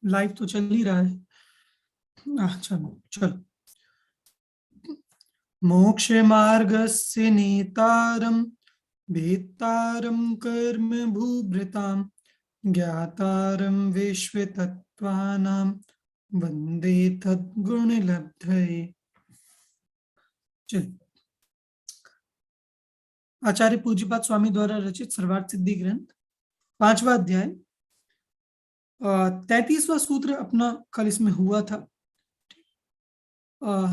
Live तो चल ही रहा है। चलो चलो। मोक्ष मार्गस्य नेतारं भेत्तारं कर्म भूभृतां ज्ञातारं विश्वतत्त्वानां वन्दे तद्गुणलब्धये। चल, आचार्य पूज्यपाद स्वामी द्वारा रचित सर्वार्थ सिद्धि ग्रंथ 5वां अध्याय 33वां सूत्र अपना कल इसमें हुआ था।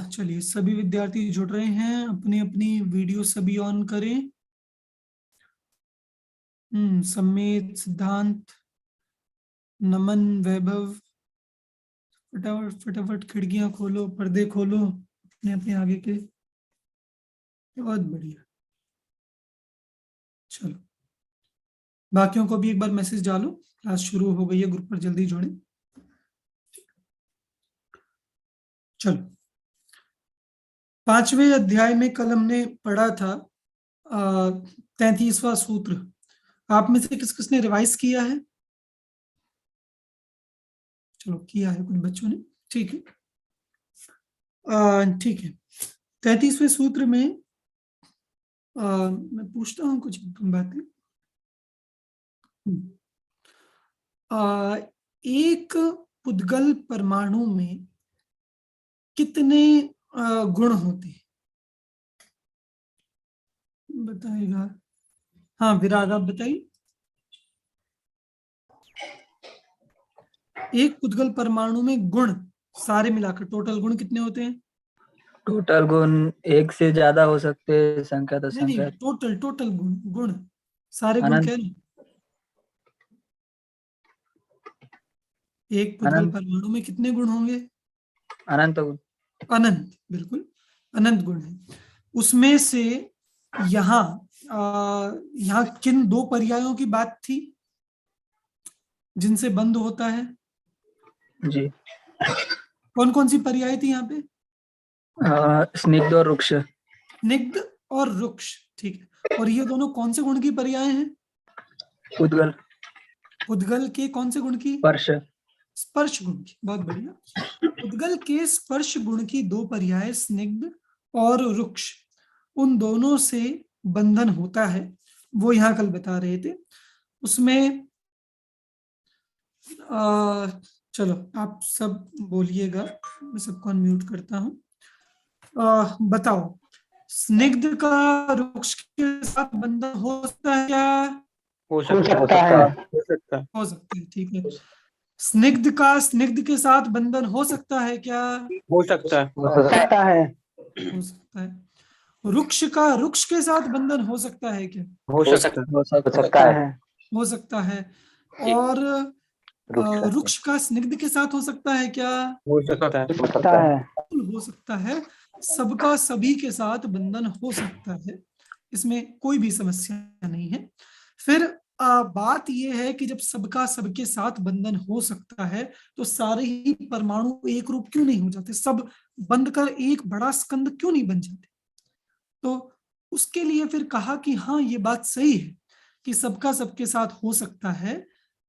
चलिए, सभी विद्यार्थी जुड़ रहे हैं, अपनी अपनी वीडियो सभी ऑन करें। समेत, सिद्धांत, नमन, वैभव, फटाफट फटाफट खिड़कियां खोलो, पर्दे खोलो अपने अपने आगे के। बहुत बढ़िया। चलो, बाकियों को भी एक बार मैसेज डालो, क्लास शुरू हो गई है, ग्रुप पर जल्दी जोड़े। चलो, 5वें अध्याय में कल हमने पढ़ा था 33वां सूत्र। आप में से किस किसने रिवाइज किया है? चलो, किया है कुछ बच्चों ने, ठीक है। ठीक है, 33वें सूत्र में मैं पूछता हूँ कुछ बातें। एक पुद्गल परमाणु में कितने गुण होते हैं बताएगा? हाँ विराग, आप बताइए। एक पुद्गल परमाणु में गुण सारे मिलाकर टोटल गुण कितने होते हैं? टोटल गुण एक से ज्यादा हो सकते हैं, संख्या तो नहीं, संख्या। टोटल टोटल गुण, गुण सारे गुण कह रहे हैं। एक पुद्गल परमाणु में कितने गुण होंगे? अनंत गुण। अनंत, बिल्कुल अनंत गुण है। उसमें से यहाँ यहाँ किन दो पर्यायों की बात थी जिनसे बंध होता है? जी, कौन कौन सी पर्याय थी यहाँ पे? स्निग्ध और रुक्ष। स्निग्ध और रुक्ष, ठीक है। और ये दोनों कौन से गुण की पर्याय हैं? पुद्गल। पुद्गल के कौन से गुण की? स्पर्श। स्पर्श गुण की, बहुत बढ़िया। पुद्गल के स्पर्श गुण की दो पर्याय स्निग्ध और रुक्ष, उन दोनों से बंधन होता है, वो यहाँ कल बता रहे थे। उसमें चलो आप सब बोलिएगा, मैं सबको अनम्यूट करता हूँ। बताओ, स्निग्ध का रुक्ष के साथ बंधन हो सकता है क्या? हो सकता है। हो सकता है, ठीक है। स्निग्ध का स्निग्ध के साथ बंधन हो सकता है क्या? हो सकता है। हो सकता है। रुक्ष का रुक्ष के साथ बंधन हो सकता है क्या? हो सकता है। हो सकता है। और रुक्ष का स्निग्ध के साथ हो सकता है क्या? हो सकता है। हो सकता है। सबका सभी के साथ बंधन हो सकता है, इसमें कोई भी समस्या नहीं है। फिर बात यह है कि जब सबका सबके साथ बंधन हो सकता है तो सारे ही परमाणु एक रूप क्यों नहीं हो जाते? सब बंध कर एक बड़ा स्कंद क्यों नहीं बन जाते? तो उसके लिए फिर कहा कि हाँ, ये बात सही है कि सबका सबके साथ हो सकता है,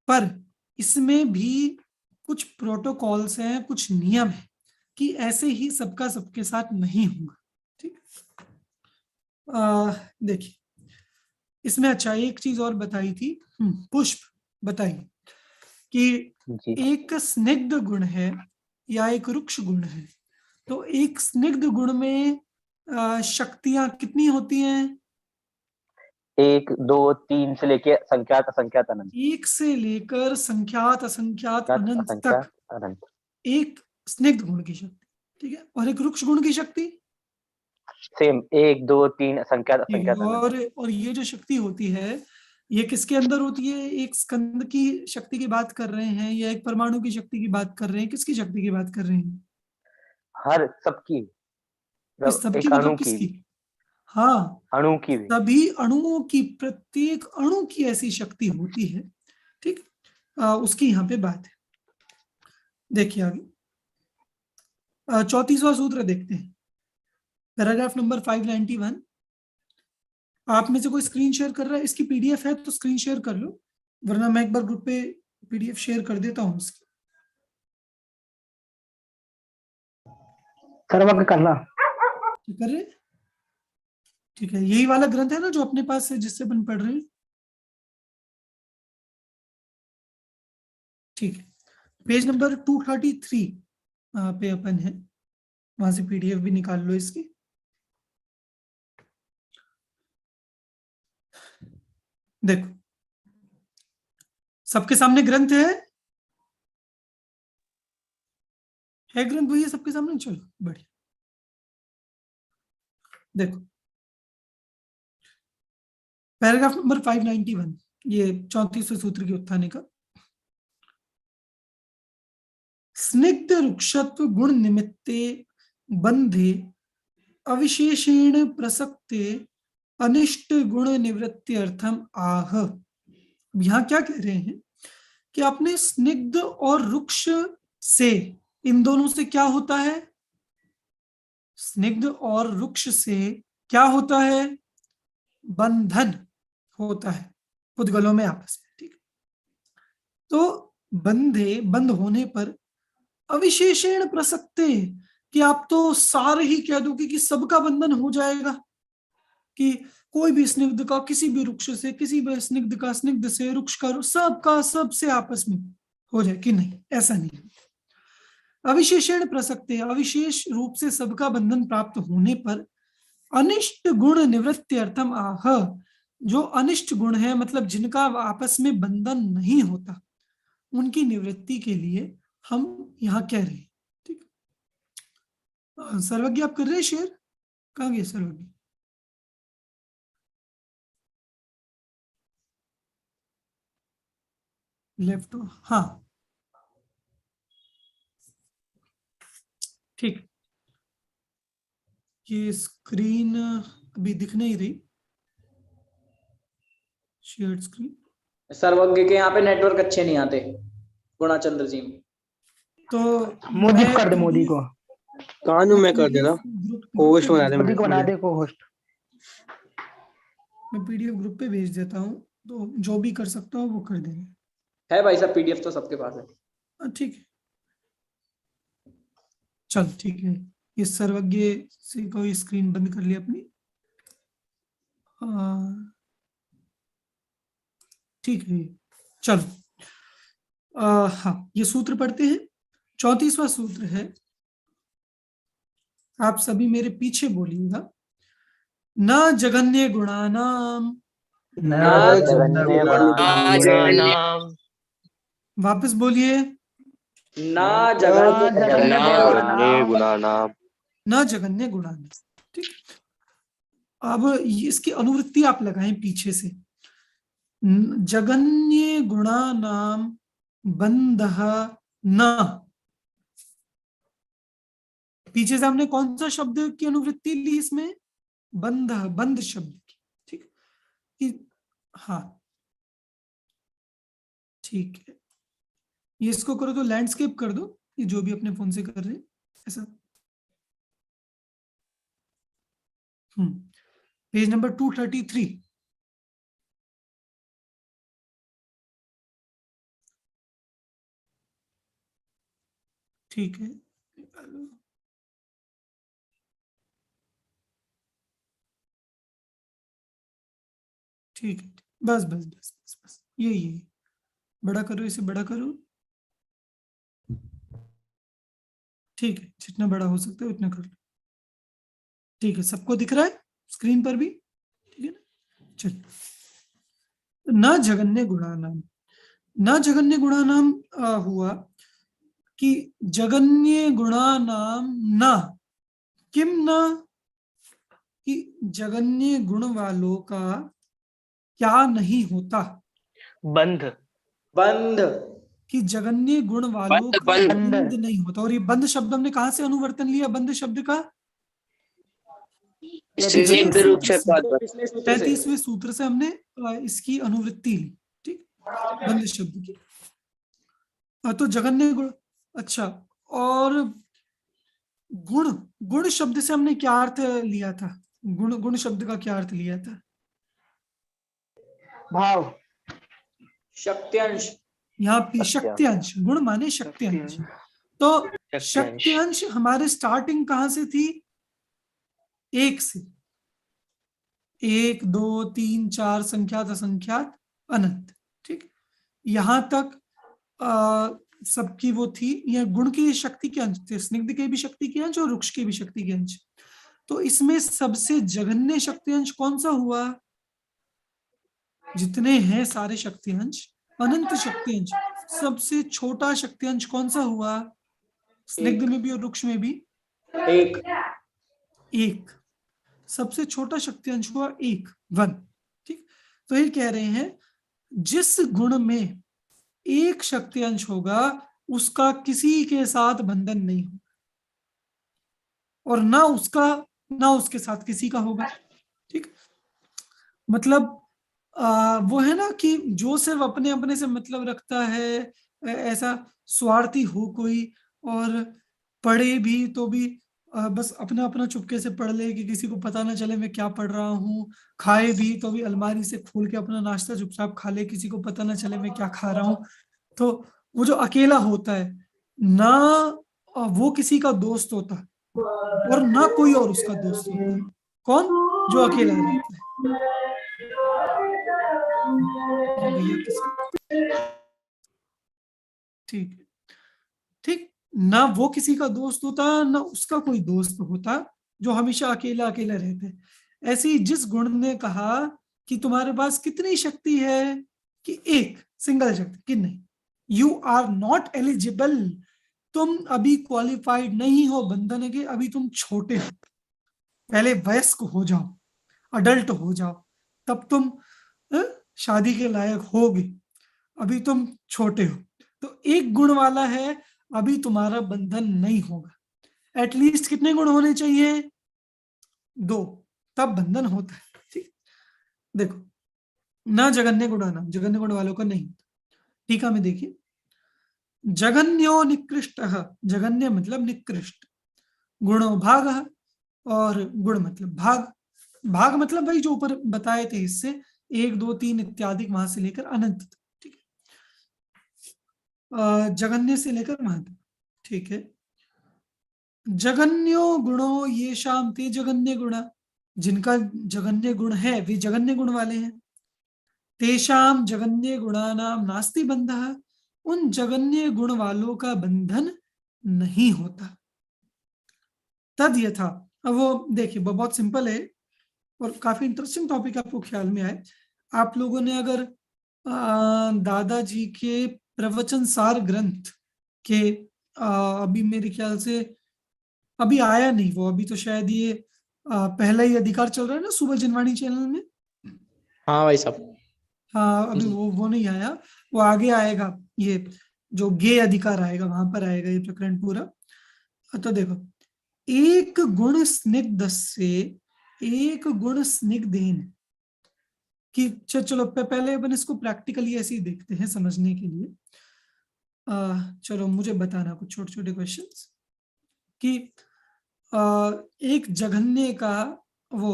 पर इसमें भी कुछ प्रोटोकॉल्स हैं, कुछ नियम है कि ऐसे ही सबका सबके साथ नहीं होगा। ठीक, देखिए इसमें अच्छा एक चीज और बताई थी, पुष्प बताइए कि एक स्निग्ध गुण है या एक रुक्ष गुण है, तो एक स्निग्ध गुण में शक्तियां कितनी होती हैं? 1 2 3 से लेके संख्यात असंख्यात अनंत। 1 से लेकर संख्यात असंख्यात अनंत तक अनंत। एक स्निग्ध गुण की शक्ति, ठीक है। और एक रुक्ष गुण की शक्ति सेम 1 2 3 संख्यात असंख्यात अनंत। और ये जो शक्ति होती है ये किसके अंदर होती है? एक स्कंद की शक्ति की बात कर रहे हैं या एक परमाणु की शक्ति की बात कर रहे हैं? किसकी शक्ति की बात कर रहे हैं? हर सबकी, इस सबकी एक मतलब अणु की, किसकी? हाँ, अणु की भी। सभी अणुओं की, प्रत्येक अणु की ऐसी शक्ति होती है, ठीक। उसकी यहाँ पे बात है। देखिए आगे 34वां सूत्र देखते हैं, पैराग्राफ नंबर 591। आप में से कोई स्क्रीन शेयर कर रहा है? इसकी पीडीएफ है तो स्क्रीन शेयर कर लो, वरना मैं एक बार ग्रुप पे पीडीएफ शेयर कर देता हूँ इसकी। सर्वज्ञ कहला। कर रहे? ठीक है, यही वाला ग्रंथ है ना जो अपने पास है, जिससे अपन पढ़ रहे हैं। ठीक है, पेज नंबर 233 पे अपन है, वहां से पीडीएफ भी निकाल लो इसकी। देखो, सबके सामने ग्रंथ है ग्रंथ भैया सबके सामने? चलो बढ़िया। देखो, पैराग्राफ नंबर 591, ये 34वें सूत्र की उत्थाने का। स्निग्ध रुक्षत्व गुण निमित्ते बंधे अविशेषेण प्रसक्ते अनिष्ट गुण निवृत्ति अर्थम आह। यहां क्या कह रहे हैं कि आपने स्निग्ध और रुक्ष से, इन दोनों से क्या होता है? स्निग्ध और रुक्ष से क्या होता है? बंधन होता है पुद्गलों में आपस में। ठीक, तो बंद होने पर अविशेषेण प्रसक्ते, कि आप तो सारे ही कह दोगे कि सबका बंधन हो जाएगा, कि कोई भी स्निग्ध का किसी भी रुक्ष से, किसी भी स्निग्ध का स्निग्ध से, रुक्ष का सबका सबसे आपस में हो जाए, कि नहीं, ऐसा नहीं। अविशेषेण प्रसक्ते, अविशेष रूप से सबका बंधन प्राप्त होने पर अनिष्ट गुण निवृत्ति अर्थम आह, जो अनिष्ट गुण है, मतलब जिनका आपस में बंधन नहीं होता, उनकी निवृत्ति के लिए हम यहाँ कह रहे हैं। ठीक, सर्वज्ञ आप कर रहे हैं शेयर? कहाँ गए सर्वज्ञ? लेफ्ट, हाँ ठीक। ये स्क्रीन अभी दिख नहीं रही, शेयर्ड स्क्रीन। सर्वज्ञ के यहाँ पे नेटवर्क अच्छे नहीं आते, गुणाचंद्र जी। तो मोदी को कर दे, मोदी को। कानू में कर देना, होस्ट बना दे, मोदी को बना दे को होस्ट। मैं पीडीएफ ग्रुप पे भेज देता हूँ, तो जो भी कर सकता हो वो कर देना। है भाई साहब, पीडीएफ तो सबके पास है। ठीक है, चल ठीक है। ये सर्वज्ञ से कोई स्क्रीन बंद कर लिया अपनी। ठीक है, चलो। हाँ, ये सूत्र पढ़ते हैं। 34वां सूत्र है, आप सभी मेरे पीछे बोलिएगा। न जगन्य गुणानाम, वापस बोलिए। ना जगन्य गुणानाम। न जगन्य गुणानाम। ठीक, अब इसकी अनुवृत्ति आप लगाएं पीछे से। जगन्य गुणानाम बंधः न, पीछे से हमने कौन सा शब्द की अनुवृत्ति ली इसमें? बंध, बंध शब्द की। ठीक कि हाँ, ठीक है। ये इसको करो तो लैंडस्केप कर दो, ये जो भी अपने फोन से कर रहे हैं ऐसा। Page number 233। ठीक है, ठीक है, बस बस बस बस बस, ये बड़ा करो, इसे बड़ा करो। ठीक है, जितना बड़ा हो सकता है उतना कर लो। ठीक है, सबको दिख रहा है स्क्रीन पर भी? ठीक है ना, चलो। न जगन्य गुणानाम, न जगन्य गुणानाम हुआ कि जगन्य गुणानाम न, किम न, कि जगन्य गुण वालों का क्या नहीं होता? बंध, बंध, कि जगन्य गुण वालों का बंध नहीं होता। और ये बंध शब्द हमने कहां से अनुवर्तन लिया? बंध शब्द का 33वें सूत्र से हमने इसकी अनुवृत्ति ली। ठीक, बंध शब्द की। तो जगन्य गुण, अच्छा, और गुण, गुण शब्द से हमने क्या अर्थ लिया था? गुण, गुण शब्द का क्या अर्थ लिया था? भाव, शक्त्यांश। यहाँ पे शक्त्यांश, गुण माने शक्त्यांश। तो शक्तियांश हमारे स्टार्टिंग कहां से थी? 1 से। 1 2 3 4 संख्यात असंख्यात अनंत। ठीक, यहां तक सबकी वो थी। यह गुण की शक्ति के अंश थे, स्निग्ध के भी शक्ति के अंश और वृक्ष के भी शक्ति के अंश। तो इसमें सबसे जघन्य शक्ति अंश कौन सा हुआ? जितने हैं सारे शक्ति अंश, अनंत शक्ति अंश। सबसे छोटा शक्ति अंश कौन सा हुआ? स्निग्ध में भी और वृक्ष में भी एक। सबसे छोटा शक्ति अंश हुआ 1, 1। ठीक, तो ये कह रहे हैं जिस गुण में एक शक्ति अंश होगा उसका किसी के साथ बंधन नहीं होगा, और ना उसके साथ किसी का होगा। ठीक, मतलब वो है ना कि जो सिर्फ अपने अपने से मतलब रखता है, ऐसा स्वार्थी हो कोई, और पढ़े भी तो भी बस अपना अपना चुपके से पढ़ ले कि किसी को पता ना चले मैं क्या पढ़ रहा हूँ, खाए भी तो भी अलमारी से खोल के अपना नाश्ता चुपचाप खा ले, किसी को पता ना चले मैं क्या खा रहा हूँ। तो वो जो अकेला होता है ना, वो किसी का दोस्त होता और ना कोई और उसका दोस्त होता है। कौन? जो अकेला रहता है। भैया ठीक ठीक, ना वो किसी का दोस्त होता ना उसका कोई दोस्त होता, जो हमेशा अकेला अकेला रहते। ऐसे ही जिस गुण ने कहा कि तुम्हारे पास कितनी शक्ति है, कि एक सिंगल शक्ति, कि नहीं, यू आर नॉट एलिजिबल, तुम अभी क्वालिफाइड नहीं हो बंधन के, अभी तुम छोटे हो, पहले वयस्क हो जाओ, अडल्ट हो जाओ, तब तुम शादी के लायक होगे, अभी तुम छोटे हो। तो एक गुण वाला है, अभी तुम्हारा बंधन नहीं होगा। एटलीस्ट कितने गुण होने चाहिए? 2, तब बंधन होता है। ठीक, देखो ना जगन्य गुणानाम, जगन्य गुण वालों का नहीं। टीका में देखिए, जगन्यो निकृष्ट, जगन्य मतलब निकृष्ट, गुणो भाग, और गुण मतलब भाग। भाग मतलब भाई जो ऊपर बताए थे, इससे 1 2 3 इत्यादि वहां से लेकर अनंत तक। ठीक है, जगन्य से लेकर वहां तक। ठीक है, जगन्यो गुणो ये शाम ते जगन्य गुणा, जिनका जगन्य गुण है वे जगन्य गुण वाले हैं। तेषाम जगन्य गुणानाम नास्ति बंधः, उन जगन्य गुण वालों का बंधन नहीं होता। तद यथा, अब वो देखिए बहुत सिंपल है और काफी इंटरेस्टिंग टॉपिक आपको ख्याल में आए। आप लोगों ने अगर दादाजी के प्रवचन सार ग्रंथ के अभी मेरे ख्याल से अभी आया नहीं वो, अभी तो शायद ये पहला ही अधिकार चल रहा है ना सुबह जनवाणी चैनल में। हाँ भाई साहब, हाँ अभी वो नहीं आया, वो आगे आएगा, ये जो गे अधिकार आएगा वहां पर आएगा ये प्रकरण पूरा। तो देखो, एक गुण स्निग्ध से एक गुण स्निग्धेन कि चलो पहले अपन इसको प्रैक्टिकली ऐसे ही देखते हैं समझने के लिए। चलो मुझे बताना कुछ छोटे छोटे क्वेश्चंस कि एक जघन्य का वो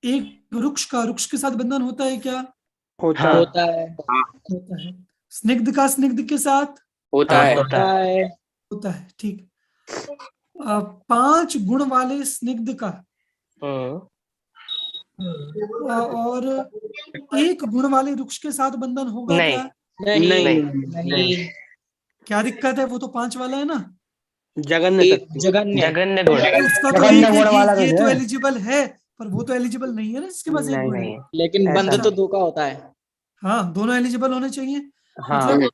एक वृक्ष का वृक्ष के साथ बंधन होता है क्या? होता है। होता है। स्निग्ध का स्निग्ध के साथ होता है। होता है। ठीक, 5 गुण वाले स्निग्ध का और 1 गुण वाले वृक्ष के साथ बंधन होगा क्या? नहीं। क्या दिक्कत है? वो तो 5 वाला है ना, जगन्य गुण। उसका तो एक है, ये तो एलिजिबल है, पर वो तो एलिजिबल नहीं है ना जिसके पास 1 गुण है। लेकिन बंध तो 2 का होता है। हाँ, दोनों एलिजिबल होने चाहिए। हाँ। मतलब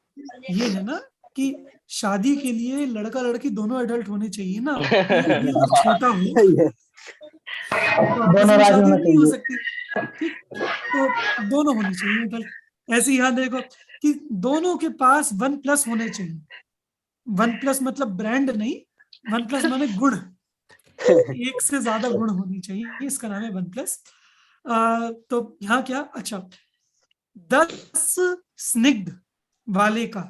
ये है ना कि शादी के लिए लड़का लड़की दोनों एडल्ट होने चाहिए ना, छोटा हो दोनों शादी नहीं हो सकती। ठीक, तो दोनों होने चाहिए एडल्ट। ऐसे यहाँ देखो कि दोनों के पास 1+ होने चाहिए। 1+ मतलब ब्रांड नहीं, 1+ माने गुण, 1 से ज्यादा गुण होनी चाहिए, इसका नाम है 1+। तो यहाँ क्या, अच्छा 10 स्निग्ध वाले का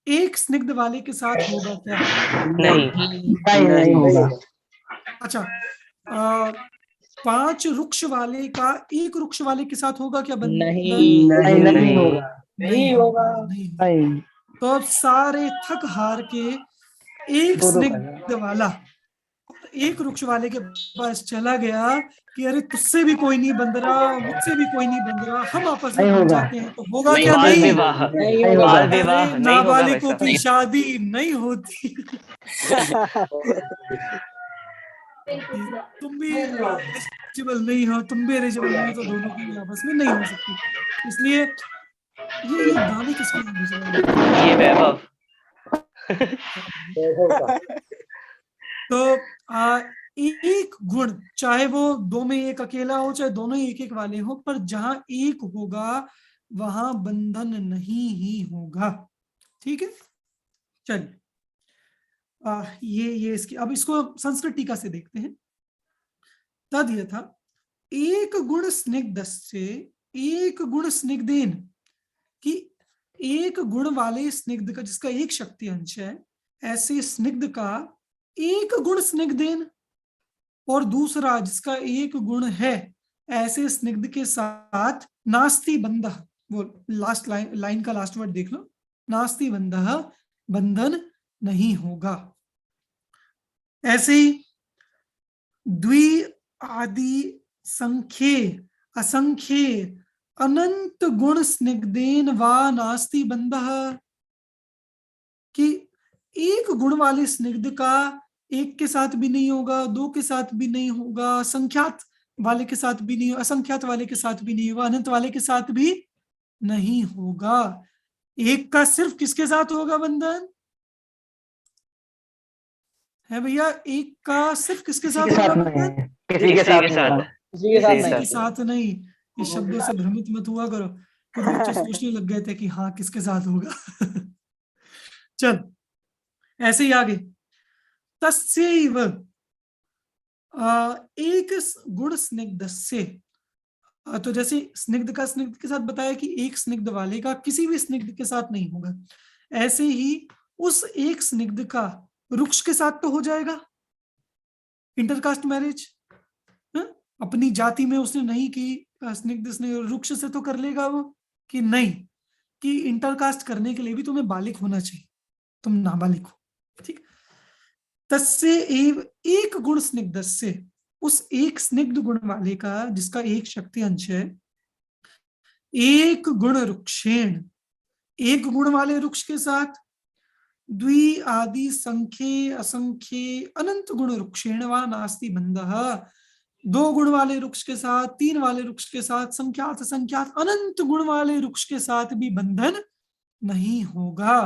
1 स्निग्ध वाले के साथ होगा क्या? नहीं होगा। अच्छा 5 वृक्ष वाले का 1 वृक्ष वाले के साथ होगा क्या बंधन? नहीं होगा। तो अब सारे थक हार के एक दो स्निग्ध वाला एक वृक्ष वाले के पास चला गया कि अरे तुझसे भी कोई नहीं बंध रहा, मुझसे भी कोई नहीं बंध रहा, हम आपस में नहीं बंध होगा। जाते हैं, तो होगा नहीं, क्या? बाल नहीं। विवाह, नहीं नहीं होगा। होगा। बाल विवाह अरे नहीं होगा नाबालिगों वैसा। की शादी नहीं होती। तुम भी एलिजिबल नहीं हो, तुम भी एलिजिबल नहीं हो, तो दोनों की भी आपस में नहीं हो सकती। इसलिए ये दावे किसके हैं मुझे बताओ? ये वैभव। तो एक गुण, चाहे वो दो में एक अकेला हो, चाहे दोनों एक एक वाले हो, पर जहां एक होगा वहां बंधन नहीं ही होगा। ठीक है, चलिए ये इसकी, अब इसको संस्कृत टीका से देखते हैं। तद यथा एक गुण स्निग्धस्य एक गुण स्निग्धेन, कि एक गुण वाले स्निग्ध का, जिसका एक शक्ति अंश है, ऐसे स्निग्ध का एक गुण स्निग्धेन, और दूसरा जिसका एक गुण है ऐसे स्निग्ध के साथ नास्ति बंधः, वो लास्ट लाइन का लास्ट वर्ड देख लो, नास्ति बंधः, बंधन नहीं होगा। ऐसे ही द्वि आदि संख्ये असंख्ये अनंत गुण स्निग्धेन वा नास्ति बंधः, कि एक गुण वाले स्निग्ध का एक के साथ भी नहीं होगा, दो के साथ भी नहीं होगा, संख्यात वाले के साथ भी नहीं होगा, असंख्यात वाले के साथ भी नहीं होगा, अनंत वाले के साथ भी नहीं होगा। एक का सिर्फ किसके साथ होगा बंधन है भैया? एक का सिर्फ किसके साथ होगा बंधन? किसी के साथ नहीं। किसी के साथ किसी के नहीं। साथ नहीं। ये शब्दों से भ्रमित मत हुआ करो, कुछ बच्चे सोचने लग गए थे कि हाँ किसके साथ होगा। चल ऐसे ही आगे, तस्यैव एक गुण स्निग्धस्य, तो जैसे स्निग्ध का स्निग्ध के साथ बताया कि एक स्निग्ध वाले का किसी भी स्निग्ध के साथ नहीं होगा, ऐसे ही उस एक स्निग्ध का वृक्ष के साथ तो हो जाएगा इंटरकास्ट मैरिज। अपनी जाति में उसने नहीं की, स्निग्ध स्नेह वृक्ष से तो कर लेगा वो, कि नहीं, कि इंटरकास्ट करने के लिए भी तुम्हें बालिक होना चाहिए, तुम नाबालिग हो। ठीक, तस्य एव एक गुण स्निग्धस्य, उस एक स्निग्ध गुण वाले का जिसका एक शक्ति अंश है, एक गुण वृक्षेण, एक गुण वाले वृक्ष के साथ, द्वि आदि संख्ये असंख्ये अनंत गुण वृक्षेण वा नास्ति बंधः, दो गुण वाले वृक्ष के साथ, तीन वाले वृक्ष के साथ, संख्यात असंख्यात अनंत गुण वाले वृक्ष के साथ भी बंधन नहीं होगा।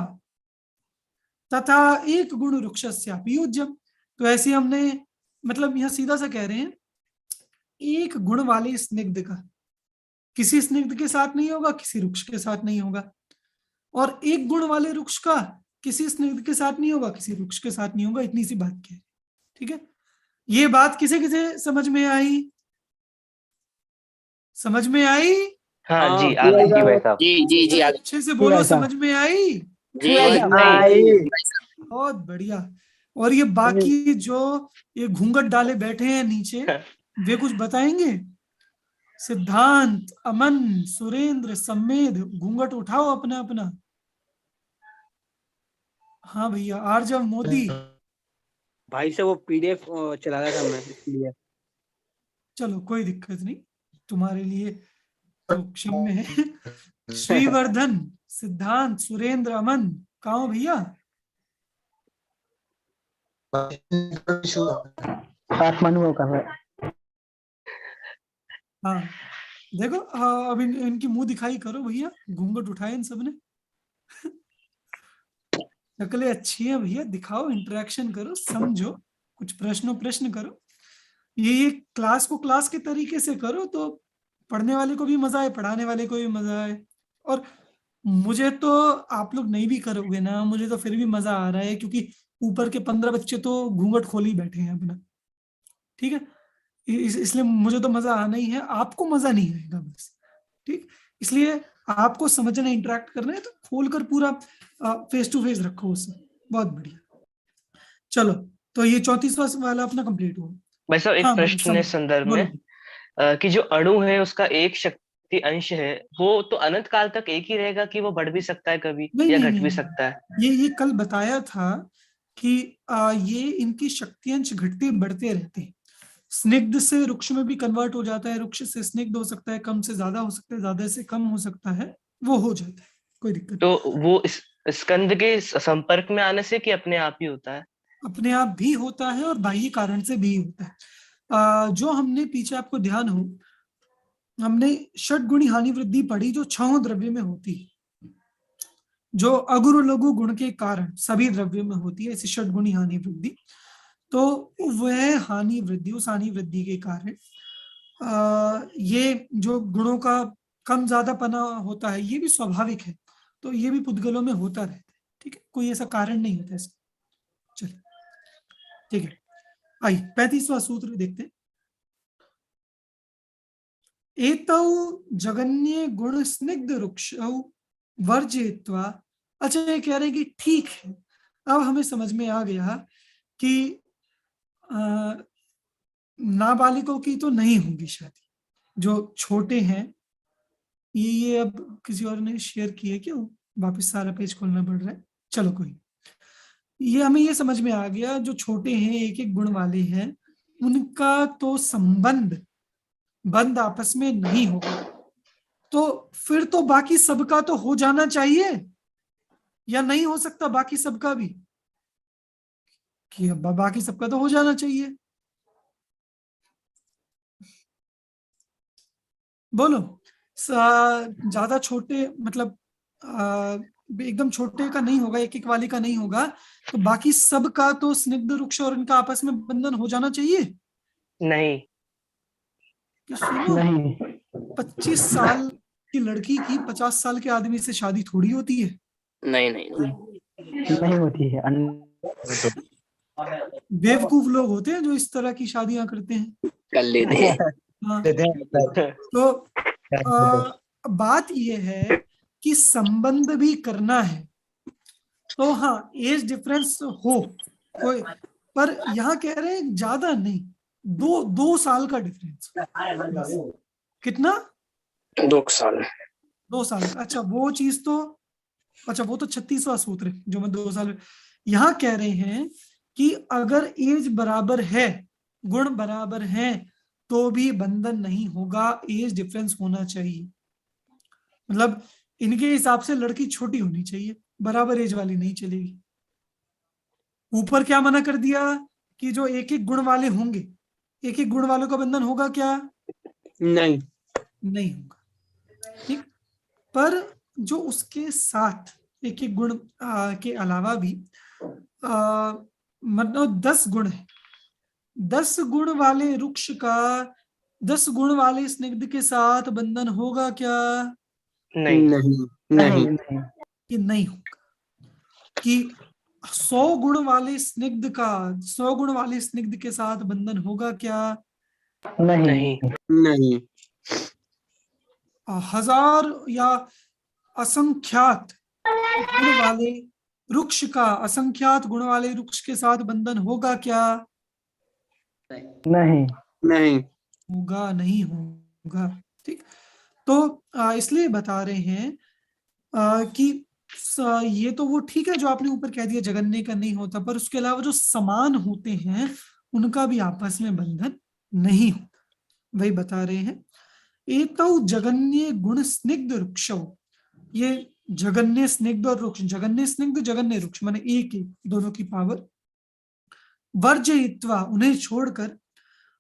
तथा एक गुण वृक्षस्यापि युज्यम, तो ऐसे हमने मतलब यहां सीधा सा कह रहे हैं, एक गुण वाले स्निग्ध का किसी स्निग्ध के साथ नहीं होगा, किसी वृक्ष के साथ नहीं होगा, और एक गुण वाले वृक्ष का किसी स्निग्ध के साथ नहीं होगा, किसी वृक्ष के साथ नहीं होगा। इतनी सी बात कह, ठीक है। ये बात किसे किसे समझ में आई? समझ में आई? हाँ जी, जी आगे। भाई साहब। जी अच्छे से बोलो, ऐसा। समझ में आई? नहीं, बहुत बढ़िया। और ये बाकी जो ये घूंघट डाले बैठे हैं नीचे, वे कुछ बताएंगे? सिद्धांत, अमन, सुरेंद्र, सम्मेद, घूंघट उठाओ अपना अपना। हाँ भैया, आर्जव, मोदी, भाई से वो पीडीएफ चला रहा था मैं, इसलिए। चलो कोई दिक्कत नहीं, तुम्हारे लिए तो क्षम्य है। श्रीवर्धन, सिद्धांत, सुरेंद्र, अमन, कहाँ हो भैया? मनु कर रहा है। हाँ देखो, हाँ, अब इनकी मुंह दिखाई करो भैया, घूंघट उठाए इन सबने। शक्लें अच्छी हैं भैया, दिखाओ, इंटरेक्शन करो, समझो, कुछ प्रश्न करो। ये क्लास को क्लास के तरीके से करो तो पढ़ने वाले को भी मजा आए, पढ़ाने वाले को भी मजा आए। और मुझे तो आप लोग नहीं भी करोगे ना, मुझे तो फिर भी मजा आ रहा है, क्योंकि ऊपर के 15 बच्चे तो घूंघट खोल ही बैठे हैं अपना। ठीक है, इसलिए मुझे तो मजा आना ही है, आपको मजा नहीं आएगा बस। ठीक, इसलिए आपको समझना, इंटरेक्ट करना है तो खोलकर पूरा फेस टू फेस रखो उससे। बहुत बढ़िया। चलो, तो ये 34वां वाला अपना कंप्लीट हुआ। भाई साहब, एक हाँ, प्रश्न है इस संदर्भ में, कि जो अणु है उसका एक शक्ति अंश है, वो तो अनंत काल तक एक ही रहेगा कि वो बढ़ भी सकता है कभी, नहीं या नहीं घट भी नहीं, सकता है? ये कल बताया था कि ये इनकी शक्तियांश घटते बढ़ते रहते हैं। स्निग्ध से रुक्ष में भी कन्वर्ट हो जाता है, रुक्ष से स्निग्ध हो सकता है, कम से ज्यादा हो सकता है, ज्यादा से कम हो सकता है, वो हो जाता है, कोई दिक्कत तो वो इस स्कंद के संपर्क में आने से कि अपने आप ही होता है? अपने आप भी होता है और बाह्य कारण से भी होता है। जो हमने पीछे, आपको ध्यान हो, हमने षटगुणी हानि वृद्धि पढ़ी जो 6 द्रव्य में होती है, जो अगुरु लघु गुण के कारण सभी द्रव्य में होती है, ऐसी षटगुणी हानि वृद्धि। तो वह हानि वृद्धि, उस हानि वृद्धि के कारण ये जो गुणों का कम ज्यादा पना होता है, ये भी स्वाभाविक है, तो ये भी पुद्गलों में होता रहता है। ठीक है, कोई ऐसा कारण नहीं होता इसका। चलिए ठीक है, आइए 35वां सूत्र देखते हैं। एतौ जगन्य गुण स्निग्ध रुक्षौ वर्जयित्वा। अच्छा, ये कह रहे हैं कि ठीक है, अब हमें समझ में आ गया कि नाबालिगों की तो नहीं होगी शादी, जो छोटे हैं। ये अब किसी और ने शेयर किए, क्यों वापस सारा पेज खोलना पड़ रहा है? चलो कोई, ये हमें ये समझ में आ गया, जो छोटे हैं, एक एक गुण वाले हैं, उनका तो बंद आपस में नहीं होगा। तो फिर तो बाकी सबका तो हो जाना चाहिए, या नहीं हो सकता बाकी सबका भी? कि अब बाकी सबका तो हो जाना चाहिए, बोलो। ज्यादा छोटे मतलब एकदम छोटे का नहीं होगा, एक एक वाले का नहीं होगा, तो बाकी सबका तो स्निग्ध रुक्ष और इनका आपस में बंधन हो जाना चाहिए। नहीं। कि सुनो, नहीं 25 साल की लड़की की 50 साल के आदमी से शादी थोड़ी होती है। नहीं नहीं नहीं होती है। बेवकूफ लोग होते हैं जो इस तरह की शादियां करते हैं। कर लेते हैं। हाँ, तो बात ये है कि संबंध भी करना है, तो हाँ एज डिफरेंस हो कोई, पर यहाँ कह रहे हैं ज्यादा नहीं, 2 साल का डिफरेंस। कितना? 2 साल। 2 साल का। अच्छा वो चीज तो, अच्छा वो तो 36वां सूत्र है जो मैं 2 साल। यहाँ कह रहे हैं कि अगर एज बराबर है, गुण बराबर है, तो भी बंधन नहीं होगा, एज डिफरेंस होना चाहिए। मतलब इनके हिसाब से लड़की छोटी होनी चाहिए, बराबर एज वाली नहीं चलेगी। ऊपर क्या मना कर दिया कि जो एक एक गुण वाले होंगे, एक एक गुण वालों का बंधन होगा क्या? नहीं नहीं होगा। ठीक, पर जो उसके साथ एक एक गुण के अलावा भी मतलब 10 गुण है, 10 गुण वाले वृक्ष का 10 गुण वाले स्निग्ध के साथ बंधन होगा क्या? नहीं। नहीं नहीं नहीं कि नहीं होगा। कि 100 गुण वाले स्निग्ध का 100 गुण वाले स्निग्ध के साथ बंधन होगा क्या? नहीं नहीं 1000 या असंख्यात गुण वाले वृक्ष का असंख्यात गुण वाले वृक्ष के साथ बंधन होगा क्या? नहीं नहीं होगा, नहीं होगा। ठीक, तो इसलिए बता रहे हैं कि ये तो वो ठीक है जो आपने ऊपर कह दिया जगन्य का नहीं होता, पर उसके अलावा जो समान होते हैं उनका भी आपस में बंधन नहीं होता, वही बता रहे हैं। एतौ जगन्य गुण स्निग्ध वृक्षौ, ये जगन्य स्निग्ध और वृक्ष, जगन्य स्निग्ध जगन्य वृक्ष माने एक ही, दोनों की पावर। वर्जयित्वा, उन्हें छोड़कर,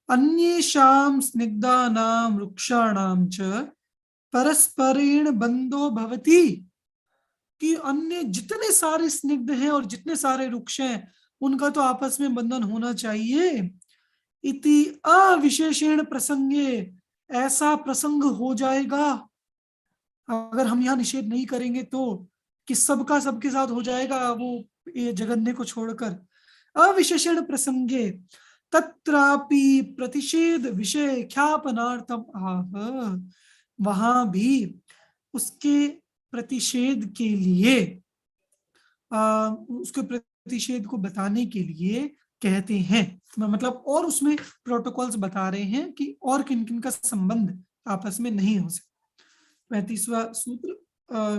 अन्येषां स्निग्धानां वृक्षाणां च परस्परेण बंधो भवति, कि अन्य जितने सारे स्निग्ध हैं और जितने सारे वृक्ष हैं उनका तो आपस में बंधन होना चाहिए। इति अविशेषेण प्रसंगे, ऐसा प्रसंग हो जाएगा अगर हम यहाँ निषेध नहीं करेंगे तो, कि सबका सबके साथ हो जाएगा वो ये जगन्य को छोड़कर। अविशेषण प्रसंगे तत्रापि प्रतिषेध विषय ख्यापनार्थम आह, वहां भी उसके प्रतिषेध के लिए उसके प्रतिषेध को बताने के लिए कहते हैं, मतलब और उसमें प्रोटोकॉल्स बता रहे हैं कि और किन किन का संबंध आपस में नहीं हो सकता। 35वां सूत्र,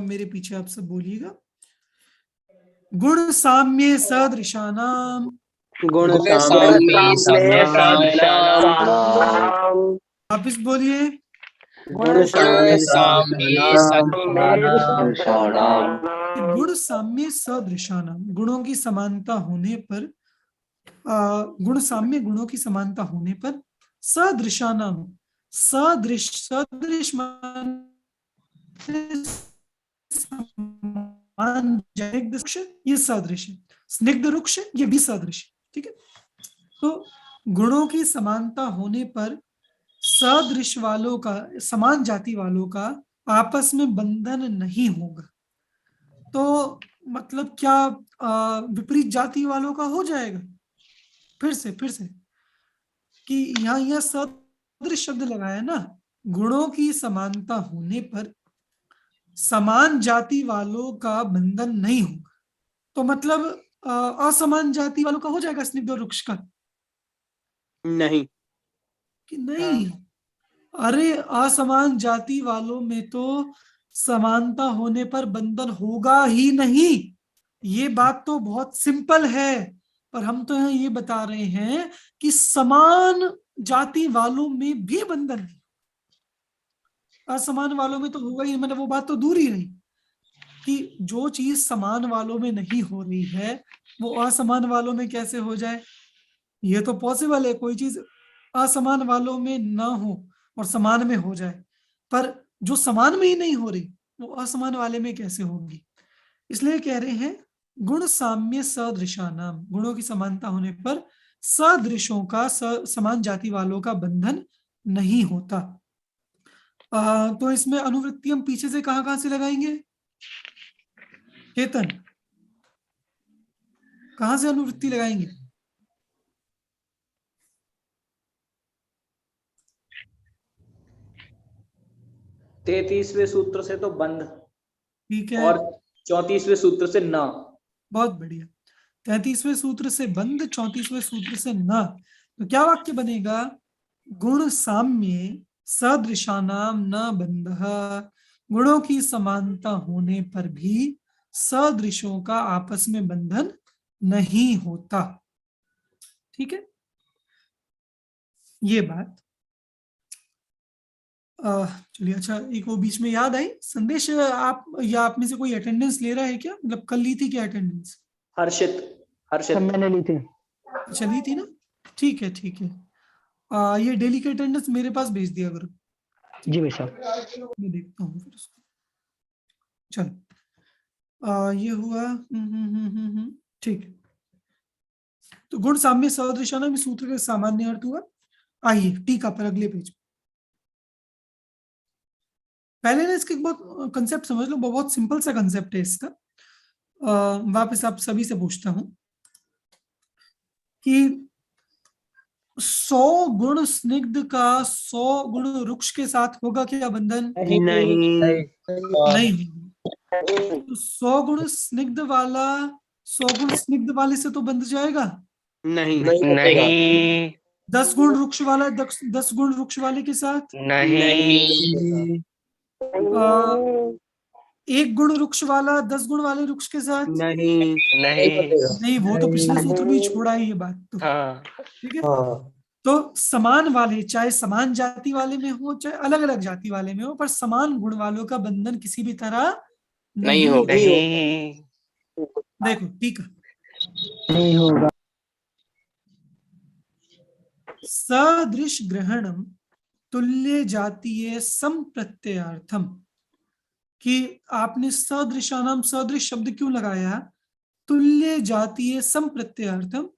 मेरे पीछे आप सब बोलिएगा। गुण साम्ये सदृशानाम, गुण साम्ये सदृशानाम, वापिस बोलिए। गुण गुण साम्य सदृशानाम, गुणों की समानता होने पर, गुण साम्य गुणों की समानता होने पर, सदृशानाम, सदृश, सदृश समान, ये सदृश है, स्निग्ध वृक्ष ये भी सदृश है, ठीक है। तो गुणों की समानता होने पर सदृश वालों का, समान जाति वालों का आपस में बंधन नहीं होगा। तो मतलब क्या विपरीत जाति वालों का हो जाएगा? फिर से कि यहाँ सदृश शब्द लगाया ना, गुणों की समानता होने पर समान जाति वालों का बंधन नहीं होगा। तो मतलब असमान जाति वालों का हो जाएगा स्निग्ध वृक्ष का? नहीं, कि नहीं, अरे असमान जाति वालों में तो समानता होने पर बंधन होगा ही नहीं। ये बात तो बहुत सिंपल है, पर हम तो यहाँ ये बता रहे हैं कि समान जाति वालों में भी बंधन है, असमान वालों में तो होगा ही, मतलब वो बात तो दूर ही रही कि जो चीज समान वालों में नहीं हो रही है वो असमान वालों में कैसे हो जाए। ये तो पॉसिबल है, कोई चीज असमान वालों में ना हो और समान में हो जाए, पर जो समान में ही नहीं हो रही वो असमान वाले में कैसे होगी। इसलिए कह रहे हैं गुण साम्य सदृशानाम, गुणों की समानता होने पर सदृशों का, समान जाति वालों का बंधन नहीं होता। तो इसमें अनुवृत्ति हम पीछे से कहां से लगाएंगे? केतन, कहां से अनुवृत्ति लगाएंगे? तैतीसवें सूत्र से तो बंध, ठीक है, और 34वें सूत्र से न। बहुत बढ़िया। 33वें सूत्र से बंध, 34वें सूत्र से न, तो क्या वाक्य बनेगा? गुण साम्ये सदृशानाम न बंधः, गुणों की समानता होने पर भी सदृशों का आपस में बंधन नहीं होता। ठीक है, ये बात। चलिए, अच्छा एक वो बीच में याद आई संदेश, आप या आप में से कोई अटेंडेंस ले रहा है क्या? मतलब कल ली थी क्या अटेंडेंस? हर्षित मैंने ली थी। अच्छा ली थी ना, ठीक है ठीक है। ये डेली की अटेंडेंस मेरे पास भेज दिया करो। जी भाई साहब, मैं देखता हूँ फिर उसको। चलो, ये हुआ। ठीक है, तो गुण साम्य सदृशानाम इस सूत्र का सामान्य अर्थ हुआ। आइए टीका पर, अगले पेज। पहले ना इसके बहुत कंसेप्ट समझ लो, बहुत सिंपल सा कंसेप्ट है इसका। वापस आप सभी से पूछता हूं कि 100 गुण स्निग्ध का 100 गुण वृक्ष के साथ होगा क्या बंधन? नहीं, 100 गुण स्निग्ध वाला 100 गुण स्निग्ध वाले से तो बंध जाएगा। नहीं, 10 गुण वृक्ष वाला 10 गुण वृक्ष वाले के साथ, नहीं, 1 गुण वृक्ष वाला 10 गुण वाले वृक्ष के साथ, नहीं, वो तो पिछले सूत्र में ही छोड़ा है ये बात तो। ठीक है, तो समान वाले, चाहे समान जाति वाले में हो चाहे अलग अलग जाति वाले में हो, पर समान गुण वालों का बंधन किसी भी तरह नहीं होगा। देखो ठीक है, नहीं होगा। सदृश ग्रहणम तुल्य जातीय संप्रत्ययार्थम, कि आपने सदृशानाम, सदृश शब्द क्यों लगाया? तुल्य जातीय संप्रत्ययार्थम,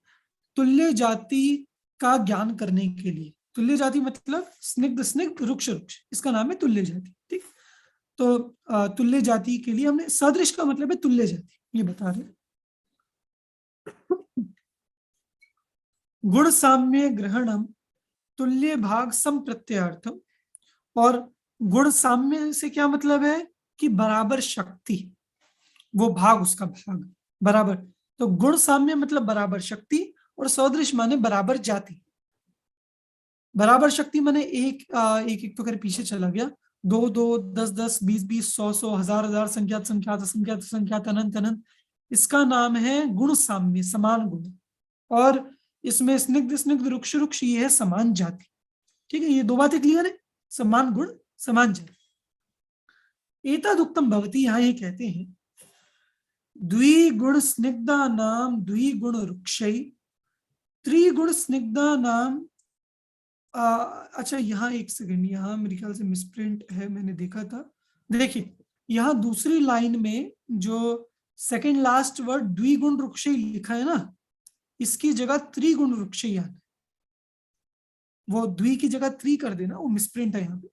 तुल्य जाति का ज्ञान करने के लिए। तुल्य जाति मतलब स्निग्ध स्निग्ध वृक्ष वृक्ष, इसका नाम है तुल्य जाति। ठीक, तो तुल्य जाति के लिए हमने, सदृश का मतलब है तुल्य जाति, ये बता रहे। गुण साम्य ग्रहणम तुल्य भाग संप्रत्ययार्थम, और गुण साम्य से क्या मतलब है? कि बराबर शक्ति, वो भाग, उसका भाग बराबर। तो गुण साम्य मतलब बराबर शक्ति, और सदृश माने बराबर जाति। बराबर शक्ति माने एक एक तो कर पीछे चला गया, 2 2 10 10 20 20 100 100 1000 1000 संख्यात संख्यात असंख्यात असंख्यात अनंत अनंत, इसका नाम है गुण साम्य, समान गुण। और इसमें स्निग्ध स्निग्ध रुक्ष रुक्ष ये है समान जाति। ठीक है, ये दो बातें क्लियर है, समान गुण समान जाति। एतदुक्तम भवति, यहाँ ये कहते हैं द्विगुण स्निग्धा नाम द्विगुण रुक्षै त्रिगुण स्निग्धा नाम। अच्छा यहाँ एक सेकंड, यहाँ मेरे ख्याल से मिसप्रिंट है, मैंने देखा था। देखिए यहाँ दूसरी लाइन में जो सेकंड लास्ट वर्ड द्विगुण रुक्षै लिखा है ना, इसकी जगह त्रिगुण रुक्षै आना, वो द्वि की जगह त्रि कर देना, वो मिसप्रिंट है यहाँ पे।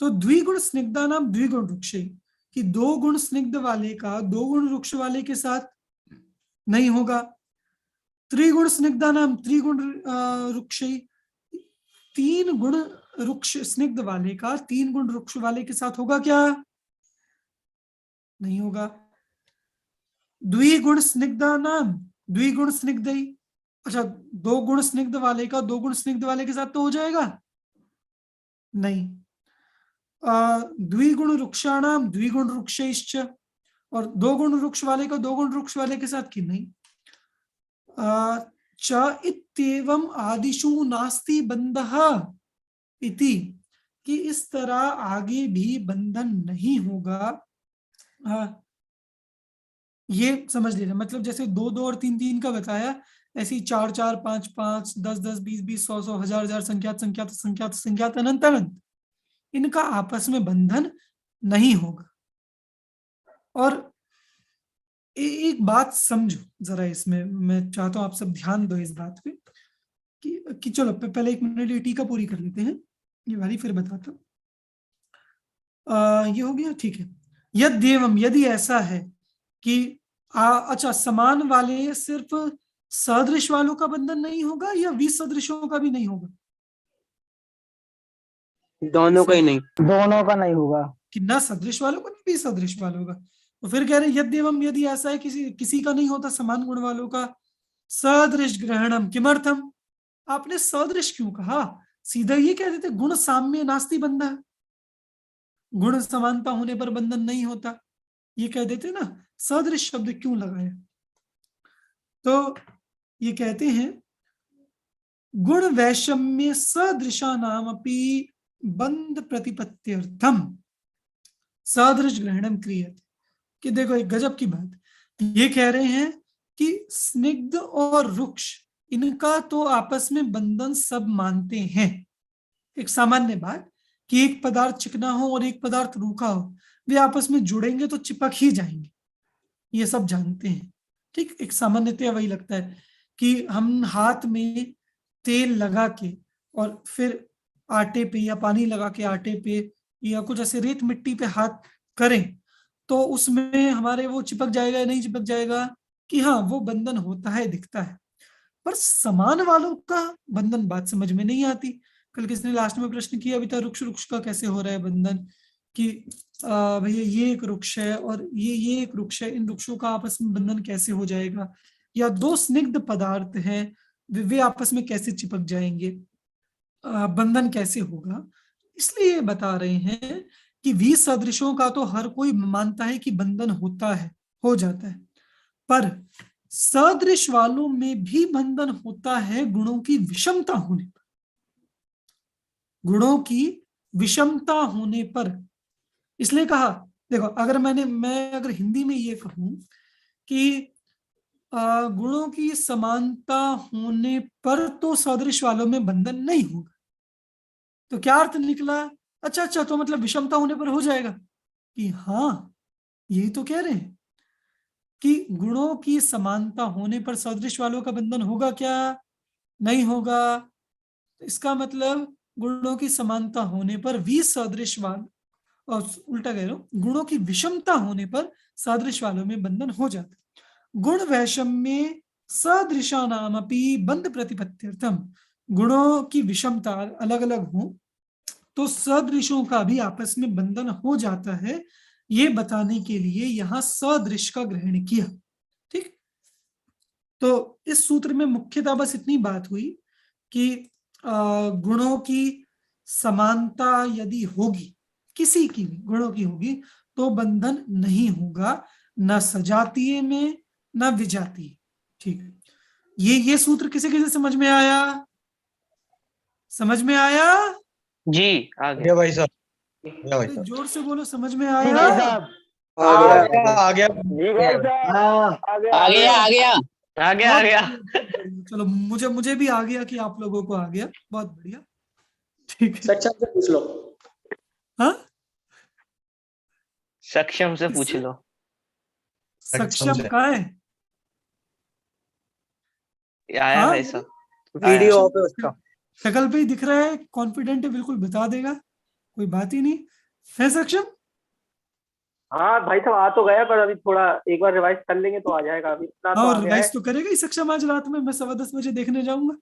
तो द्विगुण स्निग्धा नाम द्विगुण रुक्षै, कि दो गुण स्निग्ध वाले का दो गुण रुक्ष वाले के साथ नहीं होगा। त्रिगुण स्निग्धा नाम त्रिगुण रुक्षै, तीन गुण रुक्ष स्निग्ध वाले का तीन गुण रुक्ष वाले के साथ होगा क्या? नहीं होगा। द्विगुण स्निग्धा नाम द्विगुण स्निग्धै, अच्छा दो गुण स्निग्ध वाले का दो गुण स्निग्ध वाले के साथ तो हो जाएगा? नहीं। द्विगुण रुक्षाणाम द्विगुण रुक्षैश्च, और दो गुण रुक्ष वाले का दो गुण रुक्ष वाले के साथ कि नहीं। च इत्येवम् आदिषु नास्ति बंधः इति, कि इस तरह आगे भी बंधन नहीं होगा। ये समझ लेना, मतलब जैसे दो दो और तीन तीन का बताया, ऐसी चार चार पांच पांच 10 10 20 20 100 100 1000 1000 संख्यात संख्यात संख्यात संख्यात अनंत अनंत, इनका आपस में बंधन नहीं होगा। और एक बात समझो जरा, इसमें मैं चाहता हूं आप सब ध्यान दो इस बात पे कि चलो पहले एक मिनट ये टीका पूरी कर लेते हैं, ये वाली फिर बताता हूं। ये हो गया, ठीक है। यद्येवम्, यदि ऐसा है कि अच्छा समान वाले सिर्फ सदृश वालों का बंधन नहीं होगा या विसदृशों का भी नहीं होगा? दोनों का ही नहीं, दोनों का नहीं होगा, कि ना सदृश वालों का नहीं विसदृश वालों का। तो फिर कह रहे यद्येवम्, यदि ऐसा है किसी का नहीं होता समान गुण वालों का, सदृश ग्रहणम किमर्थम, आपने सदृश क्यों कहा? सीधा ये कह देते गुण साम्य नास्ति बंधः, गुण समानता होने पर बंधन नहीं होता, ये कह देते ना, सदृश शब्द क्यों लगाया? तो ये कहते हैं गुण वैषम्य सदृशा नाम अपि बंध प्रतिपत्त्यर्थम सदृश ग्रहणम क्रियते। कि देखो एक गजब की बात, ये कह रहे हैं कि स्निग्ध और रुक्ष इनका तो आपस में बंधन सब मानते हैं। एक सामान्य बात कि एक पदार्थ चिकना हो और एक पदार्थ रूखा हो, वे आपस में जुड़ेंगे तो चिपक ही जाएंगे, ये सब जानते हैं। ठीक, एक सामान्यतया वही लगता है कि हम हाथ में तेल लगा के और फिर आटे पे या पानी लगा के आटे पे या कुछ ऐसे रेत मिट्टी पे हाथ करें तो उसमें हमारे वो चिपक जाएगा या नहीं चिपक जाएगा, कि हाँ वो बंधन होता है, दिखता है। पर समान वालों का बंधन बात समझ में नहीं आती। कल किसने लास्ट में प्रश्न किया अभी तक, रुक्ष रुक्ष का कैसे हो रहा है बंधन, कि भैया ये एक वृक्ष है और ये एक वृक्ष है, इन वृक्षों का आपस में बंधन कैसे हो जाएगा, या दो स्निग्ध पदार्थ हैं वे आपस में कैसे चिपक जाएंगे, बंधन कैसे होगा। इसलिए बता रहे हैं कि विसदृशों का तो हर कोई मानता है कि बंधन होता है, हो जाता है, पर सदृश वालों में भी बंधन होता है गुणों की विषमता होने पर। गुणों की विषमता होने पर इसलिए कहा, देखो अगर मैं अगर हिंदी में ये कहूं कि गुणों की समानता होने पर तो सदृश वालों में बंधन नहीं होगा, तो क्या अर्थ निकला? अच्छा तो मतलब विषमता होने पर हो जाएगा, कि हाँ यही तो कह रहे हैं कि गुणों की समानता होने पर सदृश वालों का बंधन होगा क्या? नहीं होगा। इसका मतलब गुणों की समानता होने पर विसदृश वाल, और उल्टा कह रहा हूं, गुणों की विषमता होने पर सदृश वालों में बंधन हो जाता है। गुण वैषम्य सदृशानामपि बंध प्रतिपत्त्यर्थम, गुणों की विषमता अलग अलग हो तो सदृशों का भी आपस में बंधन हो जाता है, ये बताने के लिए यहां सदृश का ग्रहण किया। ठीक, तो इस सूत्र में मुख्यतः बस इतनी बात हुई कि गुणों की समानता यदि होगी, किसी की भी गुणों की होगी, तो बंधन नहीं होगा। न सजातीय में न विजातीय। ठीक है, ये सूत्र किसे किसे समझ में आया? समझ में आया? जी आ गया। गया भाई साहब, गया भाई अरे साहब, जोर से बोलो, समझ में जी आया? भाई साहब। आ गया जी भाई साहब हाँ आ गया आ गया। आ गया आ बहुत गया। बढ़िया, बहुत बढ़िया। चलो मुझे भी आ गया कि आप लोगों को आ गया, बहुत बढ़िया। ठीक है। सक्षम से पूछ लो। हाँ, सक्षम से पूछ किससे? लो। सक्षम कहाँ है? आया हाँ भाई साहब, वीडियो आया। ऑफ है उसका। शक्ल पे ही दिख रहा है, कॉन्फिडेंट है, बिल्कुल बता देगा, कोई बात ही नहीं है। सक्षम? हाँ भाई साहब आ तो गया, पर अभी थोड़ा एक बार रिवाइज कर लेंगे तो आ जाएगा। अभी इतना तो हाँ, आ गया है। रिवाइज तो करेगा ही सक्षम आज रात में, मैं 10:15 बजे देखने जाऊंगा।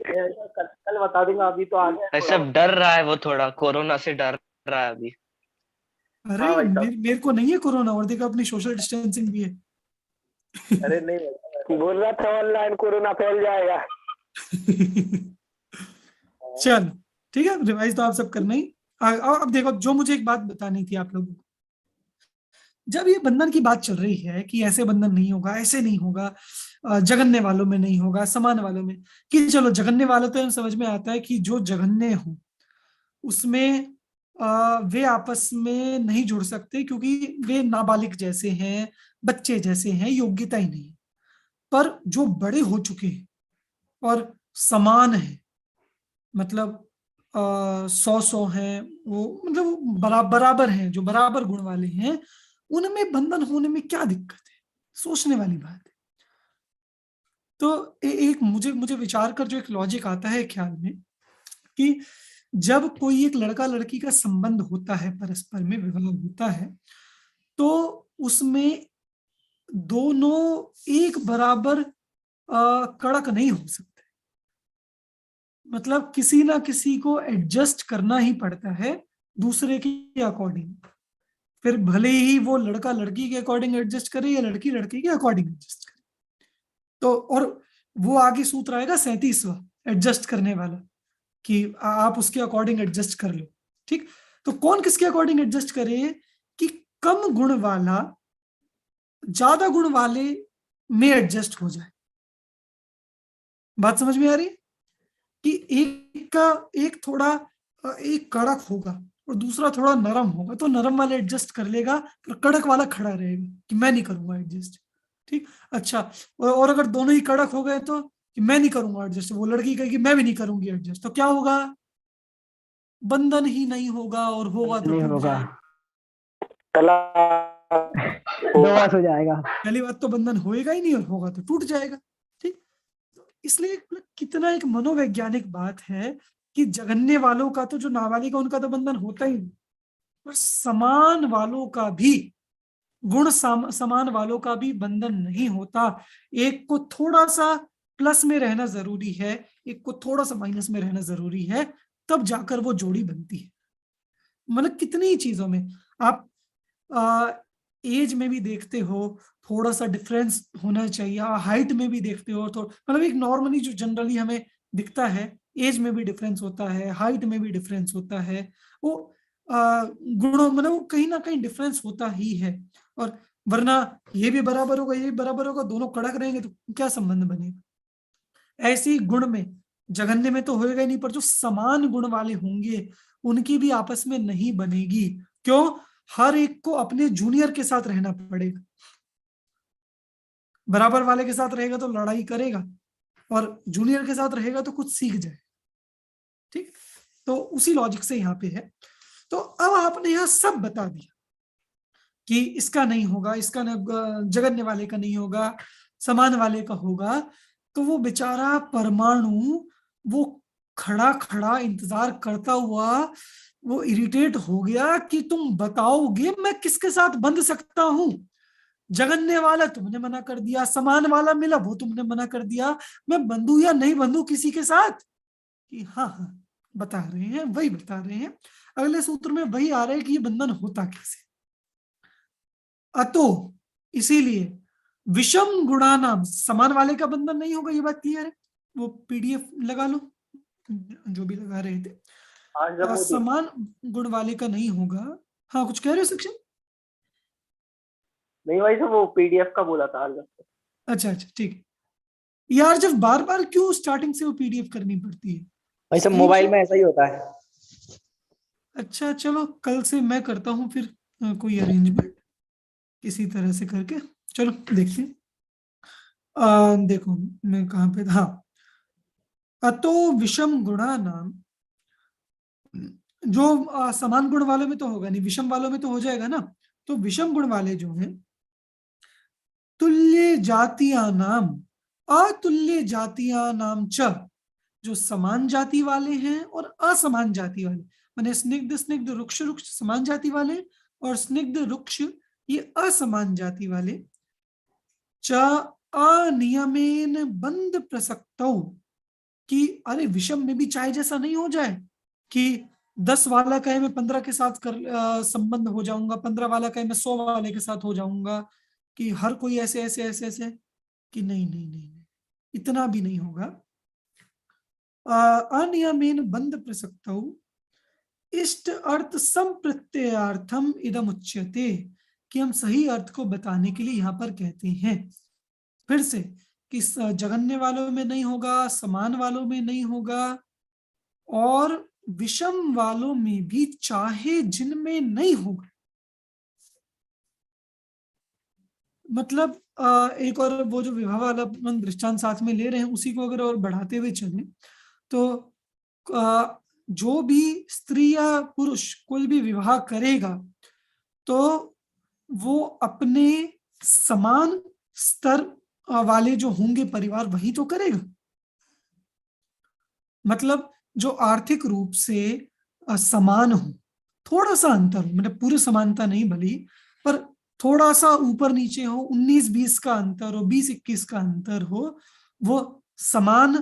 कल बता दूंगा, अभी तो आ गया है भाई थोड़ा साहब डर रहा है वो, थोड़ा कोरोना से डर रहा है अभी। अरे हाँ भाई साहब। मेरे को नहीं है कोरोना, और देखो अपनी सोशल डिस्टेंसिंग भी है। अरे नहीं भाई साहब, बोल रहा था ऑनलाइन कोरोना फैल जाएगा। चलो ठीक है, रिवाइज तो आप सब करना ही। अब देखो, जो मुझे एक बात बतानी थी आप लोगों को, जब ये बंधन की बात चल रही है कि ऐसे बंधन नहीं होगा, ऐसे नहीं होगा, जगन्य वालों में नहीं होगा, समान वालों में, कि चलो जगन्य वालों तो हम समझ में आता है कि जो जगन्य हो उसमें वे आपस में नहीं जुड़ सकते, क्योंकि वे नाबालिग जैसे हैं, बच्चे जैसे हैं, योग्यता ही नहीं है। पर जो बड़े हो चुके हैं और समान है, मतलब 100 हैं, वो मतलब वो बराबर हैं, जो बराबर गुण वाले हैं, उनमें बंधन होने में क्या दिक्कत है? सोचने वाली बात है। तो एक मुझे मुझे विचार कर जो एक लॉजिक आता है ख्याल में, कि जब कोई एक लड़का लड़की का संबंध होता है, परस्पर में विवाह होता है, तो उसमें दोनों एक बराबर कड़क नहीं हो सकते। मतलब किसी ना किसी को एडजस्ट करना ही पड़ता है दूसरे के अकॉर्डिंग। फिर भले ही वो लड़का लड़की के अकॉर्डिंग एडजस्ट करे या लड़की लड़के के अकॉर्डिंग एडजस्ट करे। तो और वो आगे सूत्र आएगा 37वां, एडजस्ट करने वाला, कि आप उसके अकॉर्डिंग एडजस्ट कर लो। ठीक, तो कौन किसके अकॉर्डिंग एडजस्ट करे? कि कम गुण वाला ज्यादा गुण वाले में एडजस्ट हो जाए। बात समझ में आ रही है? कि एक थोड़ा एक कड़क होगा और दूसरा थोड़ा नरम होगा, तो नरम वाला एडजस्ट कर लेगा, पर कड़क वाला खड़ा रहेगा कि मैं नहीं करूंगा एडजस्ट। ठीक, अच्छा, और अगर दोनों ही कड़क हो गए तो कि मैं नहीं करूंगा एडजस्ट, वो लड़की कहेगी मैं भी नहीं करूंगी एडजस्ट, तो क्या होगा? बंधन ही नहीं होगा, और होगा तो नहीं टूट होगा, जाएगा। दोबारा हो जाएगा। पहली बात तो बंधन होएगा ही नहीं, और होगा तो टूट जाएगा। ठीक, तो इसलिए कितना एक मनोवैज्ञानिक बात है कि जगन्य वालों का तो, जो नाबालिग है उनका तो बंधन होता ही नहीं, पर समान वालों का भी, गुण समान वालों का भी बंधन नहीं होता। एक को थोड़ा सा प्लस में रहना जरूरी है, एक को थोड़ा सा माइनस में रहना जरूरी है, तब जाकर वो जोड़ी बनती है। मतलब कितनी ही चीजों में आप एज में भी देखते हो थोड़ा सा डिफरेंस होना चाहिए, हाइट में भी देखते हो तो, मतलब एक नॉर्मली जो जनरली हमें दिखता है, एज में भी डिफरेंस होता है, हाइट में भी डिफरेंस होता है, वो गुणों मतलब वो कहीं ना कहीं डिफरेंस होता ही है। और वरना ये भी बराबर होगा, ये भी बराबर होगा, दोनों कड़क रहेंगे तो क्या संबंध बनेगा? ऐसे ही गुण में जघन्य में तो होएगा ही नहीं, पर जो समान गुण वाले होंगे उनकी भी आपस में नहीं बनेगी। क्यों? हर एक को अपने जूनियर के साथ रहना पड़ेगा। बराबर वाले के साथ रहेगा तो लड़ाई करेगा, और जूनियर के साथ रहेगा तो कुछ सीख जाए। ठीक, तो उसी लॉजिक से यहाँ पे है। तो अब आपने यहाँ सब बता दिया कि इसका नहीं होगा, इसका जगन्य वाले का नहीं होगा, समान वाले का होगा। तो वो बेचारा परमाणु, वो खड़ा खड़ा इंतजार करता हुआ वो इरिटेट हो गया कि तुम बताओगे मैं किसके साथ बंध सकता हूं? जगन्य वाला तुमने मना कर दिया, समान वाला मिला वो तुमने मना कर दिया, मैं बंधू या नहीं बंधू किसी के साथ? कि हाँ हाँ बता रहे हैं, वही बता रहे हैं। अगले सूत्र में वही आ रहा है कि ये बंधन होता कैसे। अतो इसीलिए विषम गुणानाम, समान वाले का बंधन नहीं होगा, ये बात क्लियर है। वो पीडीएफ लगा लो जो भी लगा रहे थे। समान गुण वाले का नहीं होगा। हाँ कुछ कह रहे हो शिक्षक? नहीं भाई साहब, वो पीडीएफ का बोला था अलग से। अच्छा अच्छा ठीक है यार, जब बार बार क्यों स्टार्टिंग से वो पीडीएफ करनी पड़ती है? भाई साहब ठीक मोबाइल है। में ऐसा ही होता है। अच्छा चलो कल से मैं करता हूँ फिर कोई अरेंजमेंट किसी तरह से करके। चलो देखते हैं। देखो मैं कहाँ पे था। हाँ, अतो विषम गुणा नाम, जो समान गुण वालों में तो होगा नहीं, विषम वालों में तो हो जाएगा ना। तो विषम गुण वाले जो हैं, तुल्य जातिया नाम अतुल्य जातिया नाम च, जो समान जाति वाले हैं और असमान जाति वाले, माने स्निग्ध स्निग्ध रुक्ष रुक्ष समान जाति वाले और स्निग्ध रुक्ष ये असमान जाति वाले, च अनियमेन बंध प्रसक्तौ, कि अरे विषम में भी चाहे जैसा नहीं हो जाए कि 10 वाला कहे मैं 15 के साथ संबंध हो जाऊंगा, 15 वाला कहे मैं 100 वाले के साथ हो जाऊंगा, कि हर कोई ऐसे ऐसे ऐसे ऐसे, कि नहीं नहीं नहीं, नहीं इतना भी नहीं होगा। अनियमेन बंध प्रसक्तौ इष्ट अर्थ संप्रत्ययार्थम इदम उच्यते, कि हम सही अर्थ को बताने के लिए यहाँ पर कहते हैं फिर से कि जगन्य वालों में नहीं होगा, समान वालों में नहीं होगा, और विषम वालों में भी चाहे जिनमें नहीं होगा। मतलब एक और वो जो विवाह वाला अपन दृष्टांत साथ में ले रहे हैं उसी को अगर और बढ़ाते हुए चलें तो जो भी स्त्री या पुरुष कोई भी विवाह करेगा तो वो अपने समान स्तर वाले जो होंगे परिवार वही तो करेगा। मतलब जो आर्थिक रूप से समान हो, थोड़ा सा अंतर हो, मतलब पूरी समानता नहीं भली पर थोड़ा सा ऊपर नीचे हो, 19-20 का अंतर हो, 20-21 का अंतर हो, वो समान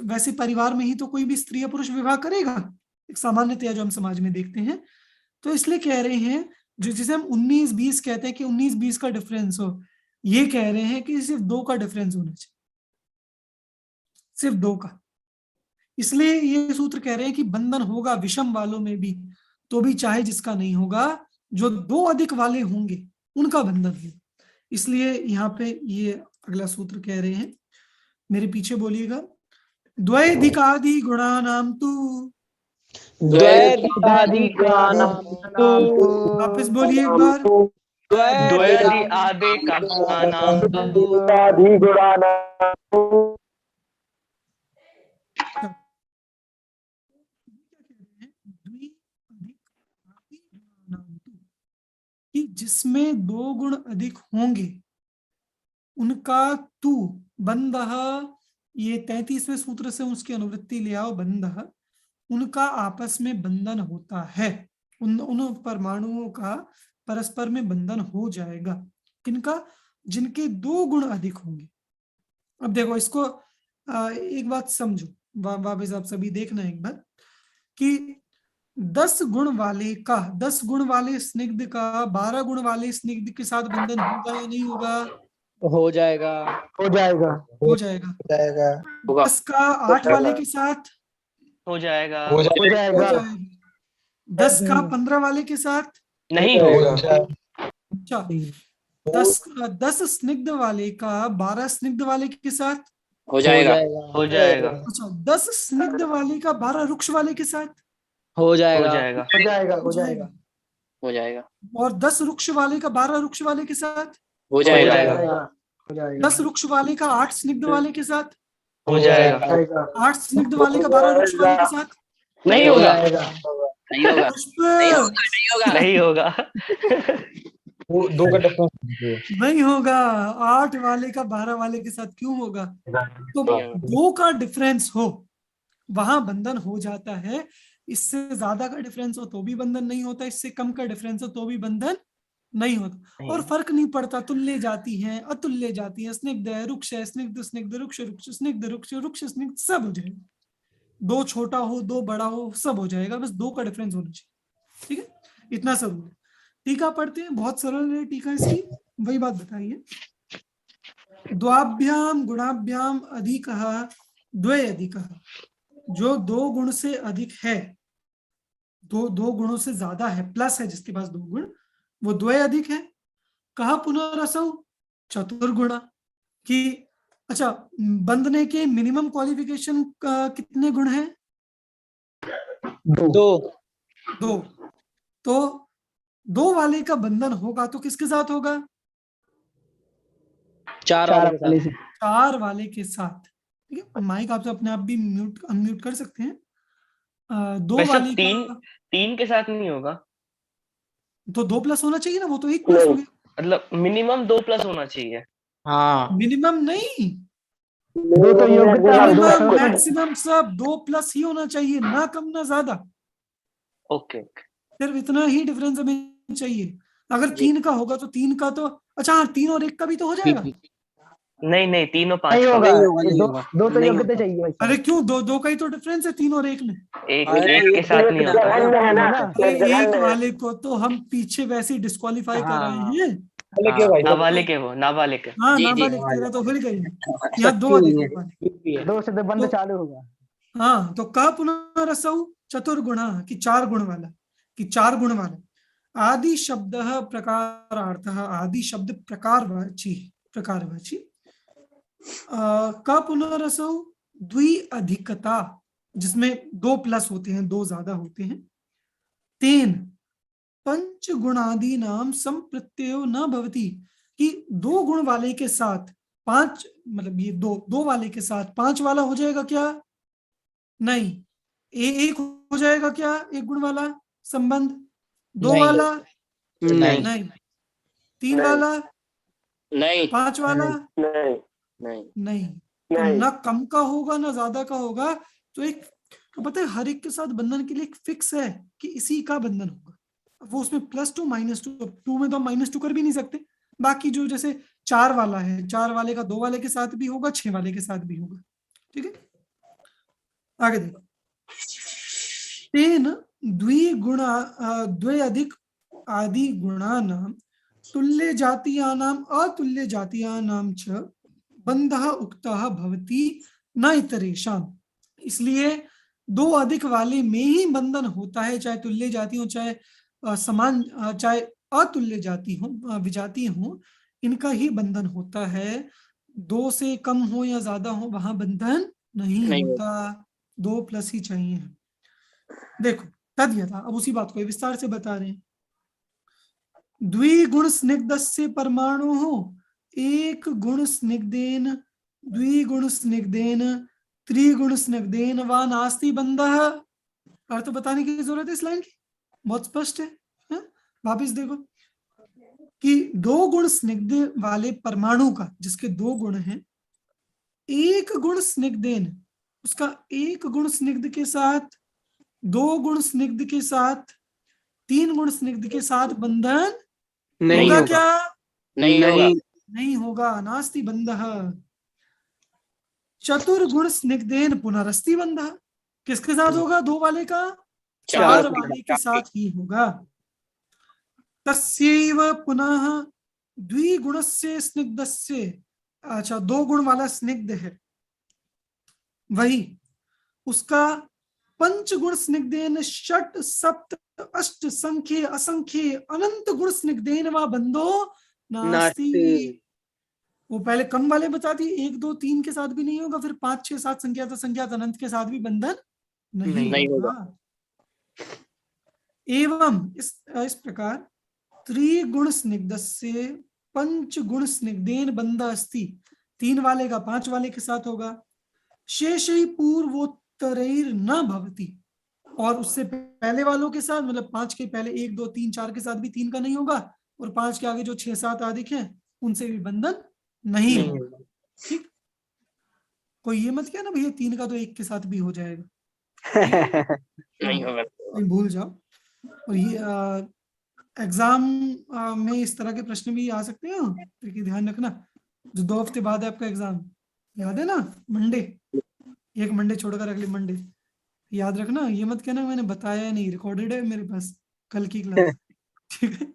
वैसे परिवार में ही तो कोई भी स्त्री या पुरुष विवाह करेगा, एक सामान्यतया जो हम समाज में देखते हैं। तो इसलिए कह रहे हैं जो जिसे हम 19-20 कहते हैं कि 19-20 का डिफरेंस हो, ये कह रहे हैं कि सिर्फ 2 का डिफरेंस होना चाहिए, सिर्फ 2 का। इसलिए ये सूत्र कह रहे हैं कि बंधन होगा विषम वालों में भी तो भी चाहे जिसका नहीं होगा, जो 2 अधिक वाले होंगे उनका बंधन है। इसलिए यहाँ पे ये अगला सूत्र कह रहे हैं, मेरे पीछे बोलिएगा, द्वैधिकादि गुणानाम तु, वापस बोलिए एक बार, कि जिसमें 2 गुण अधिक होंगे उनका तू बंधः, ये 33वें सूत्र से उसकी अनुवृत्ति ले आओ, बंधः उनका आपस में बंधन होता है, उन परमाणुओं का परस्पर में बंधन हो जाएगा। किनका? जिनके 2 गुण अधिक होंगे। अब देखो इसको एक बात समझो, वापस आप सभी देखना एक बार, कि 10 गुण वाले का, 10 गुण वाले स्निग्ध का 12 गुण वाले स्निग्ध के साथ बंधन होगा या नहीं होगा? हो जाएगा। हो जाएगा। 10 का 8 वाले के साथ हो जाएगा। 10 का 15 वाले के साथ नहीं होगा। अच्छा, 10 स्निग्ध वाले का 12 स्निग्ध वाले के साथ हो जाएगा। अच्छा, 10 स्निग्ध वाले का 12 रुक्ष वाले के साथ हो जाएगा। और 10 रुक्ष वाले का 12 रुक्ष वाले के साथ हो जाएगा। 10 रुक्ष वाले का 8 स्निग्ध वाले के साथ हो जाएगा। 8 स्निग्ध वाले का 12 रुक्ष वाले के साथ नहीं होगा। पुष्प नहीं होगा। वो 2 का डिफरेंस नहीं होगा। 8 वाले का 12 वाले के साथ क्यों होगा? तो 2 का डिफरेंस हो वहां बंधन हो जाता है, इससे ज्यादा का डिफरेंस हो तो भी बंधन नहीं होता, इससे कम का डिफरेंस हो तो भी बंधन नहीं होता। और फर्क नहीं पड़ता तुल्य जाति है अतुल्य जाति है, स्निग्ध है रुक्ष है, स्निग्ध स्निग्ध रुक्ष रुक्ष स्निग्ध रुक्ष रुक्ष स्निग्ध, सब हो जाएगा। 2 छोटा हो 2 बड़ा हो सब हो जाएगा, बस 2 का डिफरेंस होना चाहिए। ठीक है, इतना सब है। टीका पढ़ते हैं, बहुत सरल है टीका इसकी, वही बात बताइए। द्वाभ्याम गुणाभ्याम अधिकः द्वय अधिकः, जो 2 गुण से अधिक है, 2 गुणों से ज्यादा है, प्लस है जिसके पास 2 गुण, वो द्वय अधिक है। कहा पुनरसौ चतुर्गुणा कि अच्छा बंधने के मिनिमम क्वालिफिकेशन कितने गुण हैं? 2 2। तो 2 वाले का बंधन होगा तो किसके साथ होगा? 4 वाले से। 4 वाले के साथ। ठीक है, माइक आप अपने आप भी म्यूट अनम्यूट कर सकते हैं। 2 वैसे वाले तीन के साथ नहीं होगा, तो 2 प्लस होना चाहिए ना, वो तो 1 प्लस हो गया। मतलब मिनिमम 2 प्लस होना चाहिए। हाँ, मिनिमम नहीं, 2 तो योग्यता, 2 मिनिमम मैक्सिमम सब 2 प्लस ही होना चाहिए, ना कम ना ज्यादा। ओके सिर्फ इतना ही डिफरेंस हमें चाहिए। अगर 3 का होगा तो 3 का तो अच्छा हाँ 3 और 1 का भी तो हो जाएगा। नहीं 3 और 5 नहीं का होगा, होगा। 2 तो योग्यता चाहिए। अरे क्यों? 2 का ही तो डिफरेंस है 3 और 1 में। एक के साथ नहीं होता। अरे 1 वाले को तो हम पीछे वैसे ही डिस्क्वालीफाई कर रहे हैं। नाबालिग। हाँ नाबालिग, तेरा तो हिल गई। यहाँ 2 अधिक है। 2 से तो बंद चालू होगा। हाँ तो का पुनरसौ चतुर्गुणा की 4 गुण वाला, कि 4 गुण वाला। आदि शब्द प्रकारार्थ, आदि शब्द प्रकारवाची का पुनरसौ द्वि अधिकता, जिसमें 2 प्लस होते हैं, 2 ज्यादा होते हैं। तेन पंच गुणादि नाम संप्रत्ययो न भवति, कि 2 गुण वाले के साथ 5, मतलब ये 2 वाले के साथ 5 वाला हो जाएगा क्या? नहीं। एक हो जाएगा क्या 1 गुण वाला संबंध? 2 वाला नहीं। 3 वाला नहीं, 5 वाला नहीं। तो ना कम का होगा ना ज्यादा का होगा। तो एक पता है हर एक के साथ बंधन के लिए एक फिक्स है कि इसी का बंधन होगा। वो उसमें +2 -2, 2 में तो हम -2 कर भी नहीं सकते। बाकी जो जैसे 4 वाला है, 4 वाले का 2 वाले के साथ भी होगा, 6 वाले के साथ भी होगा। ठीक है, आगे देखो। तेन द्वे अधिक आदि गुणानां तुल्य जातीयानां अतुल्य जातीयानां च बंधः उक्तः भवति न इतरेषाम्। इसलिए 2 अधिक वाले में ही बंधन होता है, चाहे तुल्य जाति हो, चाहे समान, चाहे अतुल्य जाति हो, विजातीय हो, इनका ही बंधन होता है। 2 से कम हो या ज्यादा हो वहां बंधन नहीं होता, 2 प्लस ही चाहिए। देखो तद यथा, अब उसी बात को विस्तार से बता रहे हैं। द्विगुण स्निग्धस्य परमाणु हो, 1 गुण स्निग्धेन, द्विगुण स्निग्धेन, त्रिगुण स्निग्धेन वा नास्ति बंधः। अर्थ बताने की जरूरत है इस लाइन की, बहुत स्पष्ट है। वापिस देखो कि 2 गुण स्निग्ध वाले परमाणु का, जिसके 2 गुण हैं, 1 गुण स्निग्धेन, उसका 1 गुण स्निग्ध के साथ, 2 गुण स्निग्ध के साथ, 3 गुण स्निग्ध के साथ बंधन नहीं होगा होगा। क्या? नहीं होगा, नास्ति बंधः। चतुर्गुण स्निग्धेन पुनरस्ति बंधः, किसके साथ होगा? 2 वाले का 4 वाले के साथ ही होगा। तस्यैव पुनः द्विगुणस्य स्निग्धस्य, अच्छा 2 गुण वाला स्निग्ध है, वही उसका पंचगुण स्निग्धेन षट सप्त अष्ट संख्ये असंख्ये अनंत गुण स्निग्धेन वा बंधो नास्ति। वो पहले कम वाले बता दिए, 1 2 3 के साथ भी नहीं होगा, फिर 5 6 7 संख्यात अनंत के साथ भी बंधन नहीं होगा। एवं इस प्रकार त्रिगुण स्निग्धस्य पंचगुण स्निग्धेन बंध अस्ति, 3 वाले का 5 वाले के साथ होगा। शेषै पूर्वोत्तरैर न भवति, और उससे पहले वालों के साथ, मतलब 5 के पहले 1 2 3 4 के साथ भी 3 का नहीं होगा, और 5 के आगे जो 6 7 अधिक हैं उनसे भी बंधन नहीं होगा। ठीक, कोई ये मत कहना भैया 3 का तो 1 के साथ भी हो जाएगा, नहीं होगा। नहीं भूल जाओ। और ये एग्जाम में इस तरह के प्रश्न भी आ सकते हैं, क्योंकि ध्यान रखना जो 2 हफ्ते बाद है आपका एग्जाम, याद है ना, मंडे, 1 मंडे छोड़कर अगले मंडे, याद रखना। ये मत कहना मैंने बताया नहीं, रिकॉर्डेड है मेरे पास कल की क्लास। ठीक है।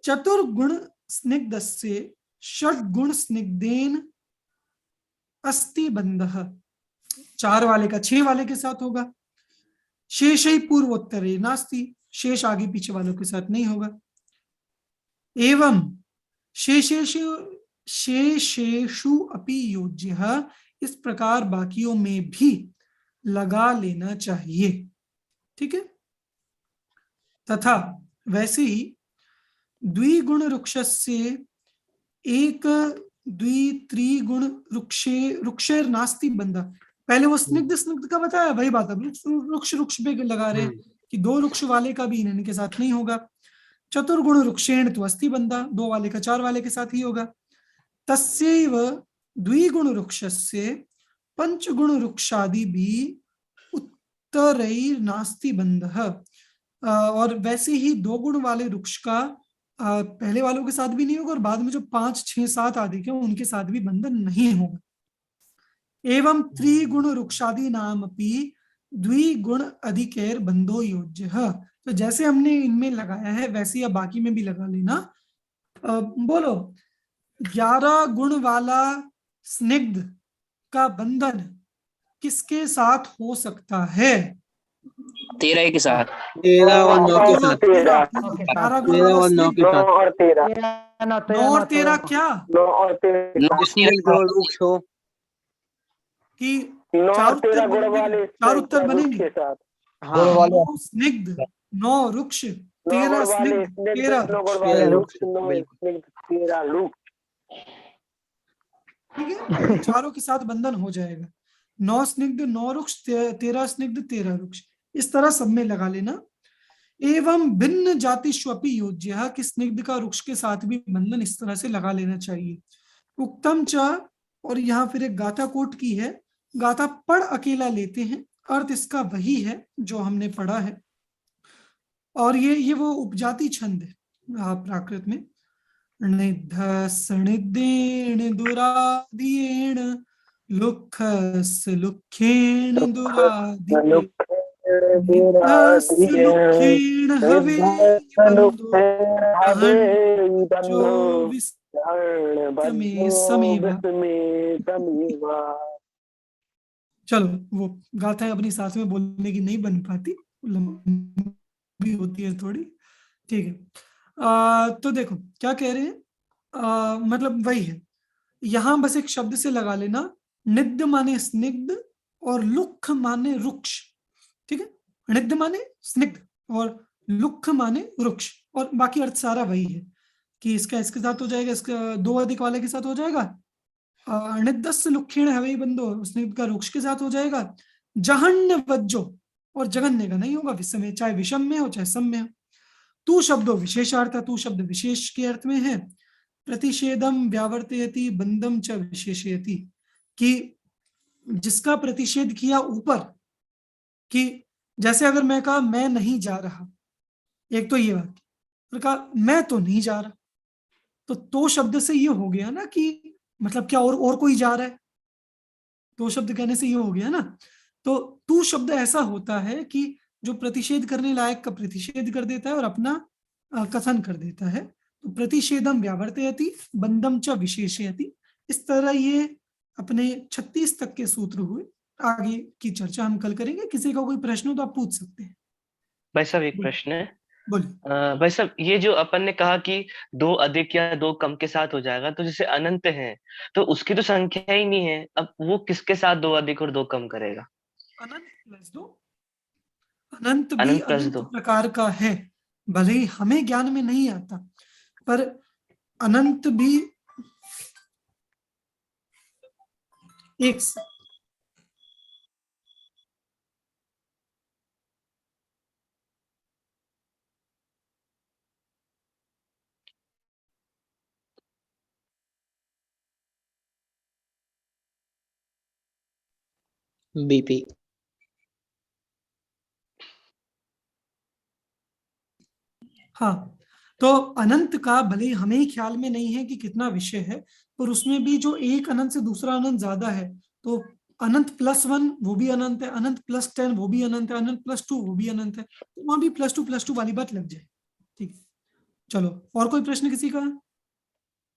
चतुर्गुण स्निग्धस्य षड्गुण स्निग्धेन अस्ति बंधः, 4 वाले का 6 वाले के साथ होगा। शेषै पूर्वोत्तरे नास्ति, शेष आगे पीछे वालों के साथ नहीं होगा। एवं शेषेषु शेषेषु अपि योज्य, इस प्रकार बाकियों में भी लगा लेना चाहिए। ठीक है। तथा वैसे ही द्विगुण वृक्षस्य एक द्वित्रिगुण वृक्षेर नास्ति बंधा। पहले वो स्निग्ध स्निग्ध का बताया, वही बात अब वृक्ष वृक्ष पे लगा रहे हैं कि दो वृक्ष वाले का भी इनके साथ नहीं होगा। चतुर्गुण वृक्षेण तो अस्ति बंधा, दो वाले का चार वाले के साथ ही होगा। तस्यैव द्विगुण वृक्षस्य पंचगुण वृक्षादि भी उत्तरैर नास्ति बंधः। और वैसे ही दो गुण वाले वृक्ष का पहले वालों के साथ भी नहीं होगा और बाद में जो 5, 6, 7 आदि के उनके साथ भी बंधन नहीं होगा। एवं त्रिगुण वृक्षादि नाम अपि द्विगुण अधिकेर बंधो योज्य। तो जैसे हमने इनमें लगाया है वैसे अब बाकी में भी लगा लेना। बोलो 11 गुण वाला स्निग्ध का बंधन किसके साथ हो सकता है? 13 के साथ, 13 और 9 के साथ, 13 13 और 9 के साथ, 9 और 13 9 और 13 क्या 9 और 13 स्निग्ध और वृक्ष हो कि 9 चार और 13 गुण वाले चार उत्तर बनेंगे। के साथ, हाँ, 9 स्निग्ध 9 वृक्ष 13 स्निग्ध 13 9 गुण वाले वृक्ष, 9 स्निग्ध 13 वृक्ष। ठीक है। चारों के साथ बंधन हो जाएगा। 9 स्निग्ध 9 वृक्ष 13 स्निग्ध 13 वृक्ष, इस तरह सब में लगा लेना। एवं भिन्न जातिष्वपि योज्य, कि स्निग्ध का वृक्ष के साथ भी बंधन इस तरह से लगा लेना चाहिए। उक्तम च, और यहाँ फिर एक गाथा कोट की है। गाथा पढ़ अकेला लेते हैं, अर्थ इसका वही है जो हमने पढ़ा है। और ये वो उपजाति छंद है प्राकृत में। निधस्निदेण दुरादियेण लुखस लुखेण दुरादिये निधस्लुखेण हवे बंधो समेवा। चलो वो गाथाएं अपनी सांस में बोलने की नहीं बन पाती, लंबी होती है थोड़ी। ठीक है। तो देखो क्या कह रहे हैं, मतलब वही है। यहां बस एक शब्द से लगा लेना। निद्ध माने स्निग्ध और लुख माने वृक्ष। ठीक है। निद्ध माने स्निग्ध और लुख माने वृक्ष, और बाकी अर्थ सारा वही है कि इसका इसके साथ हो जाएगा, इसका दो अधिक वाले के साथ हो जाएगा। निद्दस लुक्षीण हवई बंधो, स्निग्ध का वृक्ष के साथ हो जाएगा। जहन्य वज्जो, और जघन्य का नहीं होगा विषम, चाहे विषम में हो चाहे सम में हो। तू शब्दों विशेषार्थ, तू शब्द विशेष के अर्थ में है। प्रतिषेधम व्यावर्तयति बंधम च विशेषयति, कि जिसका प्रतिषेध किया ऊपर, कि जैसे अगर मैं कहा मैं नहीं जा रहा, एक तो ये बात, फिर कहा मैं तो नहीं जा रहा, तो शब्द से ये हो गया ना कि मतलब क्या और कोई जा रहा है, तो शब्द कहने से ये हो गया ना। तो तू शब्द ऐसा होता है कि जो प्रतिषेध करने लायक का प्रतिषेध कर देता है और अपना कथन कर देता है। तो प्रतिषेधम व्यावर्तयति बंधम च विशेषयति, इस तरह ये अपने 36 तक के सूत्र हुए। आगे की चर्चा हम कल करेंगे। किसी का कोई प्रश्न हो तो आप पूछ सकते हैं। भाई साहब एक प्रश्न है। बोलिए। भाई साहब ये जो अपन ने कहा कि 2 अधिक या 2 कम के साथ हो जाएगा, तो जैसे अनंत है तो उसकी तो संख्या ही नहीं है, अब वो किसके साथ 2 अधिक और 2 कम करेगा? अनंत प्लस 2, अनंत भी अनंत प्लस अनंत 2 प्रकार का है, भले ही हमें ज्ञान में नहीं आता, पर अनंत भी एक बीपी। हाँ, तो अनंत का भले ही हमें ख्याल में नहीं है कि कितना विषय है, पर उसमें भी जो एक अनंत से दूसरा अनंत ज्यादा है, तो अनंत +1 वो भी अनंत है, अनंत +10 वो भी अनंत है, अनंत +2 वो भी अनंत है, तो वहां भी +2 वाली बात लग जाए। ठीक है, चलो और कोई प्रश्न किसी का?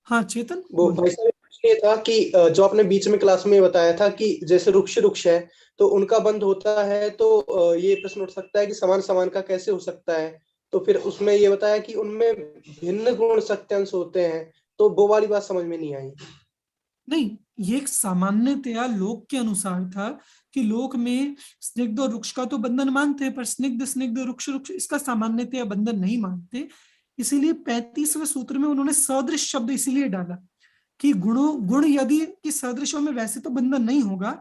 हाँ चेतन। वो भाई साहब ये था कि जो आपने बीच में क्लास में बताया था कि जैसे वृक्ष है तो उनका बंध होता है, तो ये प्रश्न उठ सकता है कि समान समान का कैसे हो सकता है, तो फिर उसमें ये बताया कि उनमें भिन्न गुण सत्यांश होते हैं, तो वो वाली बात समझ में नहीं आई। नहीं, ये एक सामान्यतया लोक के अनुसार था कि लोक में स्निग्ध और रुक्ष का तो बंधन मानते हैं, पर स्निग्ध स्निग्ध रुक्ष रुक्ष इसका सामान्यतया बंधन नहीं मानते। इसीलिए 35वें सूत्र में उन्होंने सदृश शब्द इसीलिए डाला कि गुण यदि कि सदृशों में वैसे तो बंधन नहीं होगा,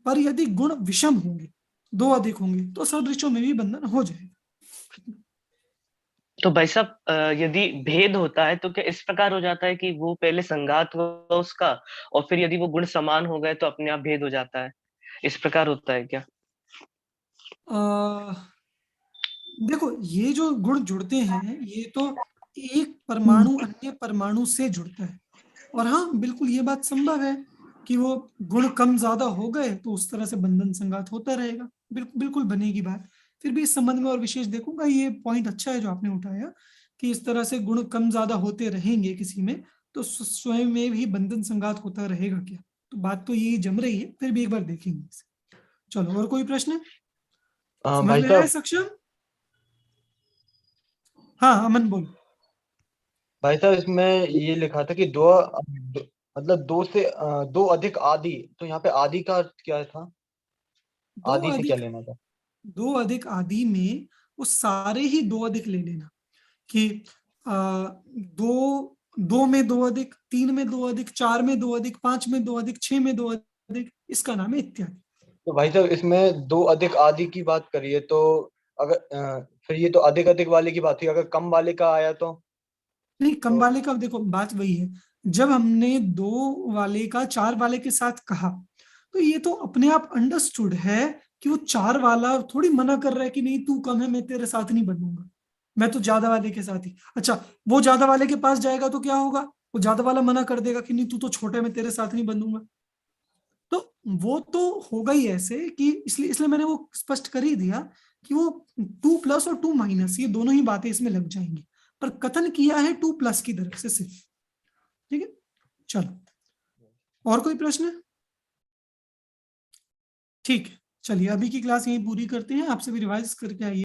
पर यदि गुण विषम होंगे, 2 अधिक होंगे, तो सदृशों में भी बंधन हो जाएगा। तो भाई साहब यदि भेद होता है तो क्या इस प्रकार हो जाता है कि वो पहले संघात हुआ उसका, और फिर यदि वो गुण समान हो गए तो अपने आप भेद हो जाता है, इस प्रकार होता है क्या? देखो, ये जो गुण जुड़ते हैं ये तो एक परमाणु अन्य परमाणु से जुड़ता है, और हाँ बिल्कुल ये बात संभव है कि वो गुण कम ज्यादा हो गए तो उस तरह से बंधन संघात होता रहेगा, बिल्कुल बनेगी बात। फिर भी इस संबंध में और विशेष देखूंगा। ये पॉइंट अच्छा है जो आपने उठाया कि इस तरह से गुण कम ज्यादा होते रहेंगे किसी में, तो स्वयं में भी बंधन संघात होता रहेगा क्या, तो बात तो यही जम रही है। फिर भी एक बार देखेंगे इसे। चलो, और कोई प्रश्न समझ भाई में आया साहब, सक्षम? हाँ अमन बोल। भाई साहब इसमें ये लिखा था कि मतलब दो अधिक आदि, तो यहाँ पे आदि का अर्थ क्या था? दो आदि से क्या अधिक लेना था? 2 अधिक आदि में वो सारे ही 2 अधिक ले लेना कि 2 में 2 अधिक, 3 में 2 अधिक, 4 में 2 अधिक, 5 में 2 अधिक, 6 में 2 अधिक, इसका नाम है इत्यादि। तो भाई साहब इसमें दो अधिक आदि की बात करिए तो अगर फिर ये तो अधिक अधिक वाले की बात हुई, अगर कम वाले का आया तो? नहीं, कम वाले का देखो बात वही है, जब हमने 2 वाले का 4 वाले के साथ कहा तो ये तो अपने आप अंडरस्टूड है कि वो 4 वाला थोड़ी मना कर रहा है कि नहीं तू कम है, मैं तेरे साथ नहीं बनूंगा, मैं तो ज्यादा वाले के साथ ही। अच्छा, वो ज्यादा वाले के पास जाएगा तो क्या होगा, वो ज्यादा वाला मना कर देगा कि नहीं तू तो छोटा है, मैं तेरे साथ नहीं बनूंगा। तो वो तो होगा ही ऐसे कि इसलिए इसलिए मैंने वो स्पष्ट कर ही दिया कि वो 2 प्लस और 2 माइनस ये दोनों ही बातें इसमें लग जाएंगी, पर कथन किया है 2 प्लस की तरफ से सिर्फ। ठीक है, चलो, और कोई प्रश्न? ठीक है, चलिए अभी की क्लास यहीं पूरी करते हैं। आपसे भी रिवाइज करके आइए।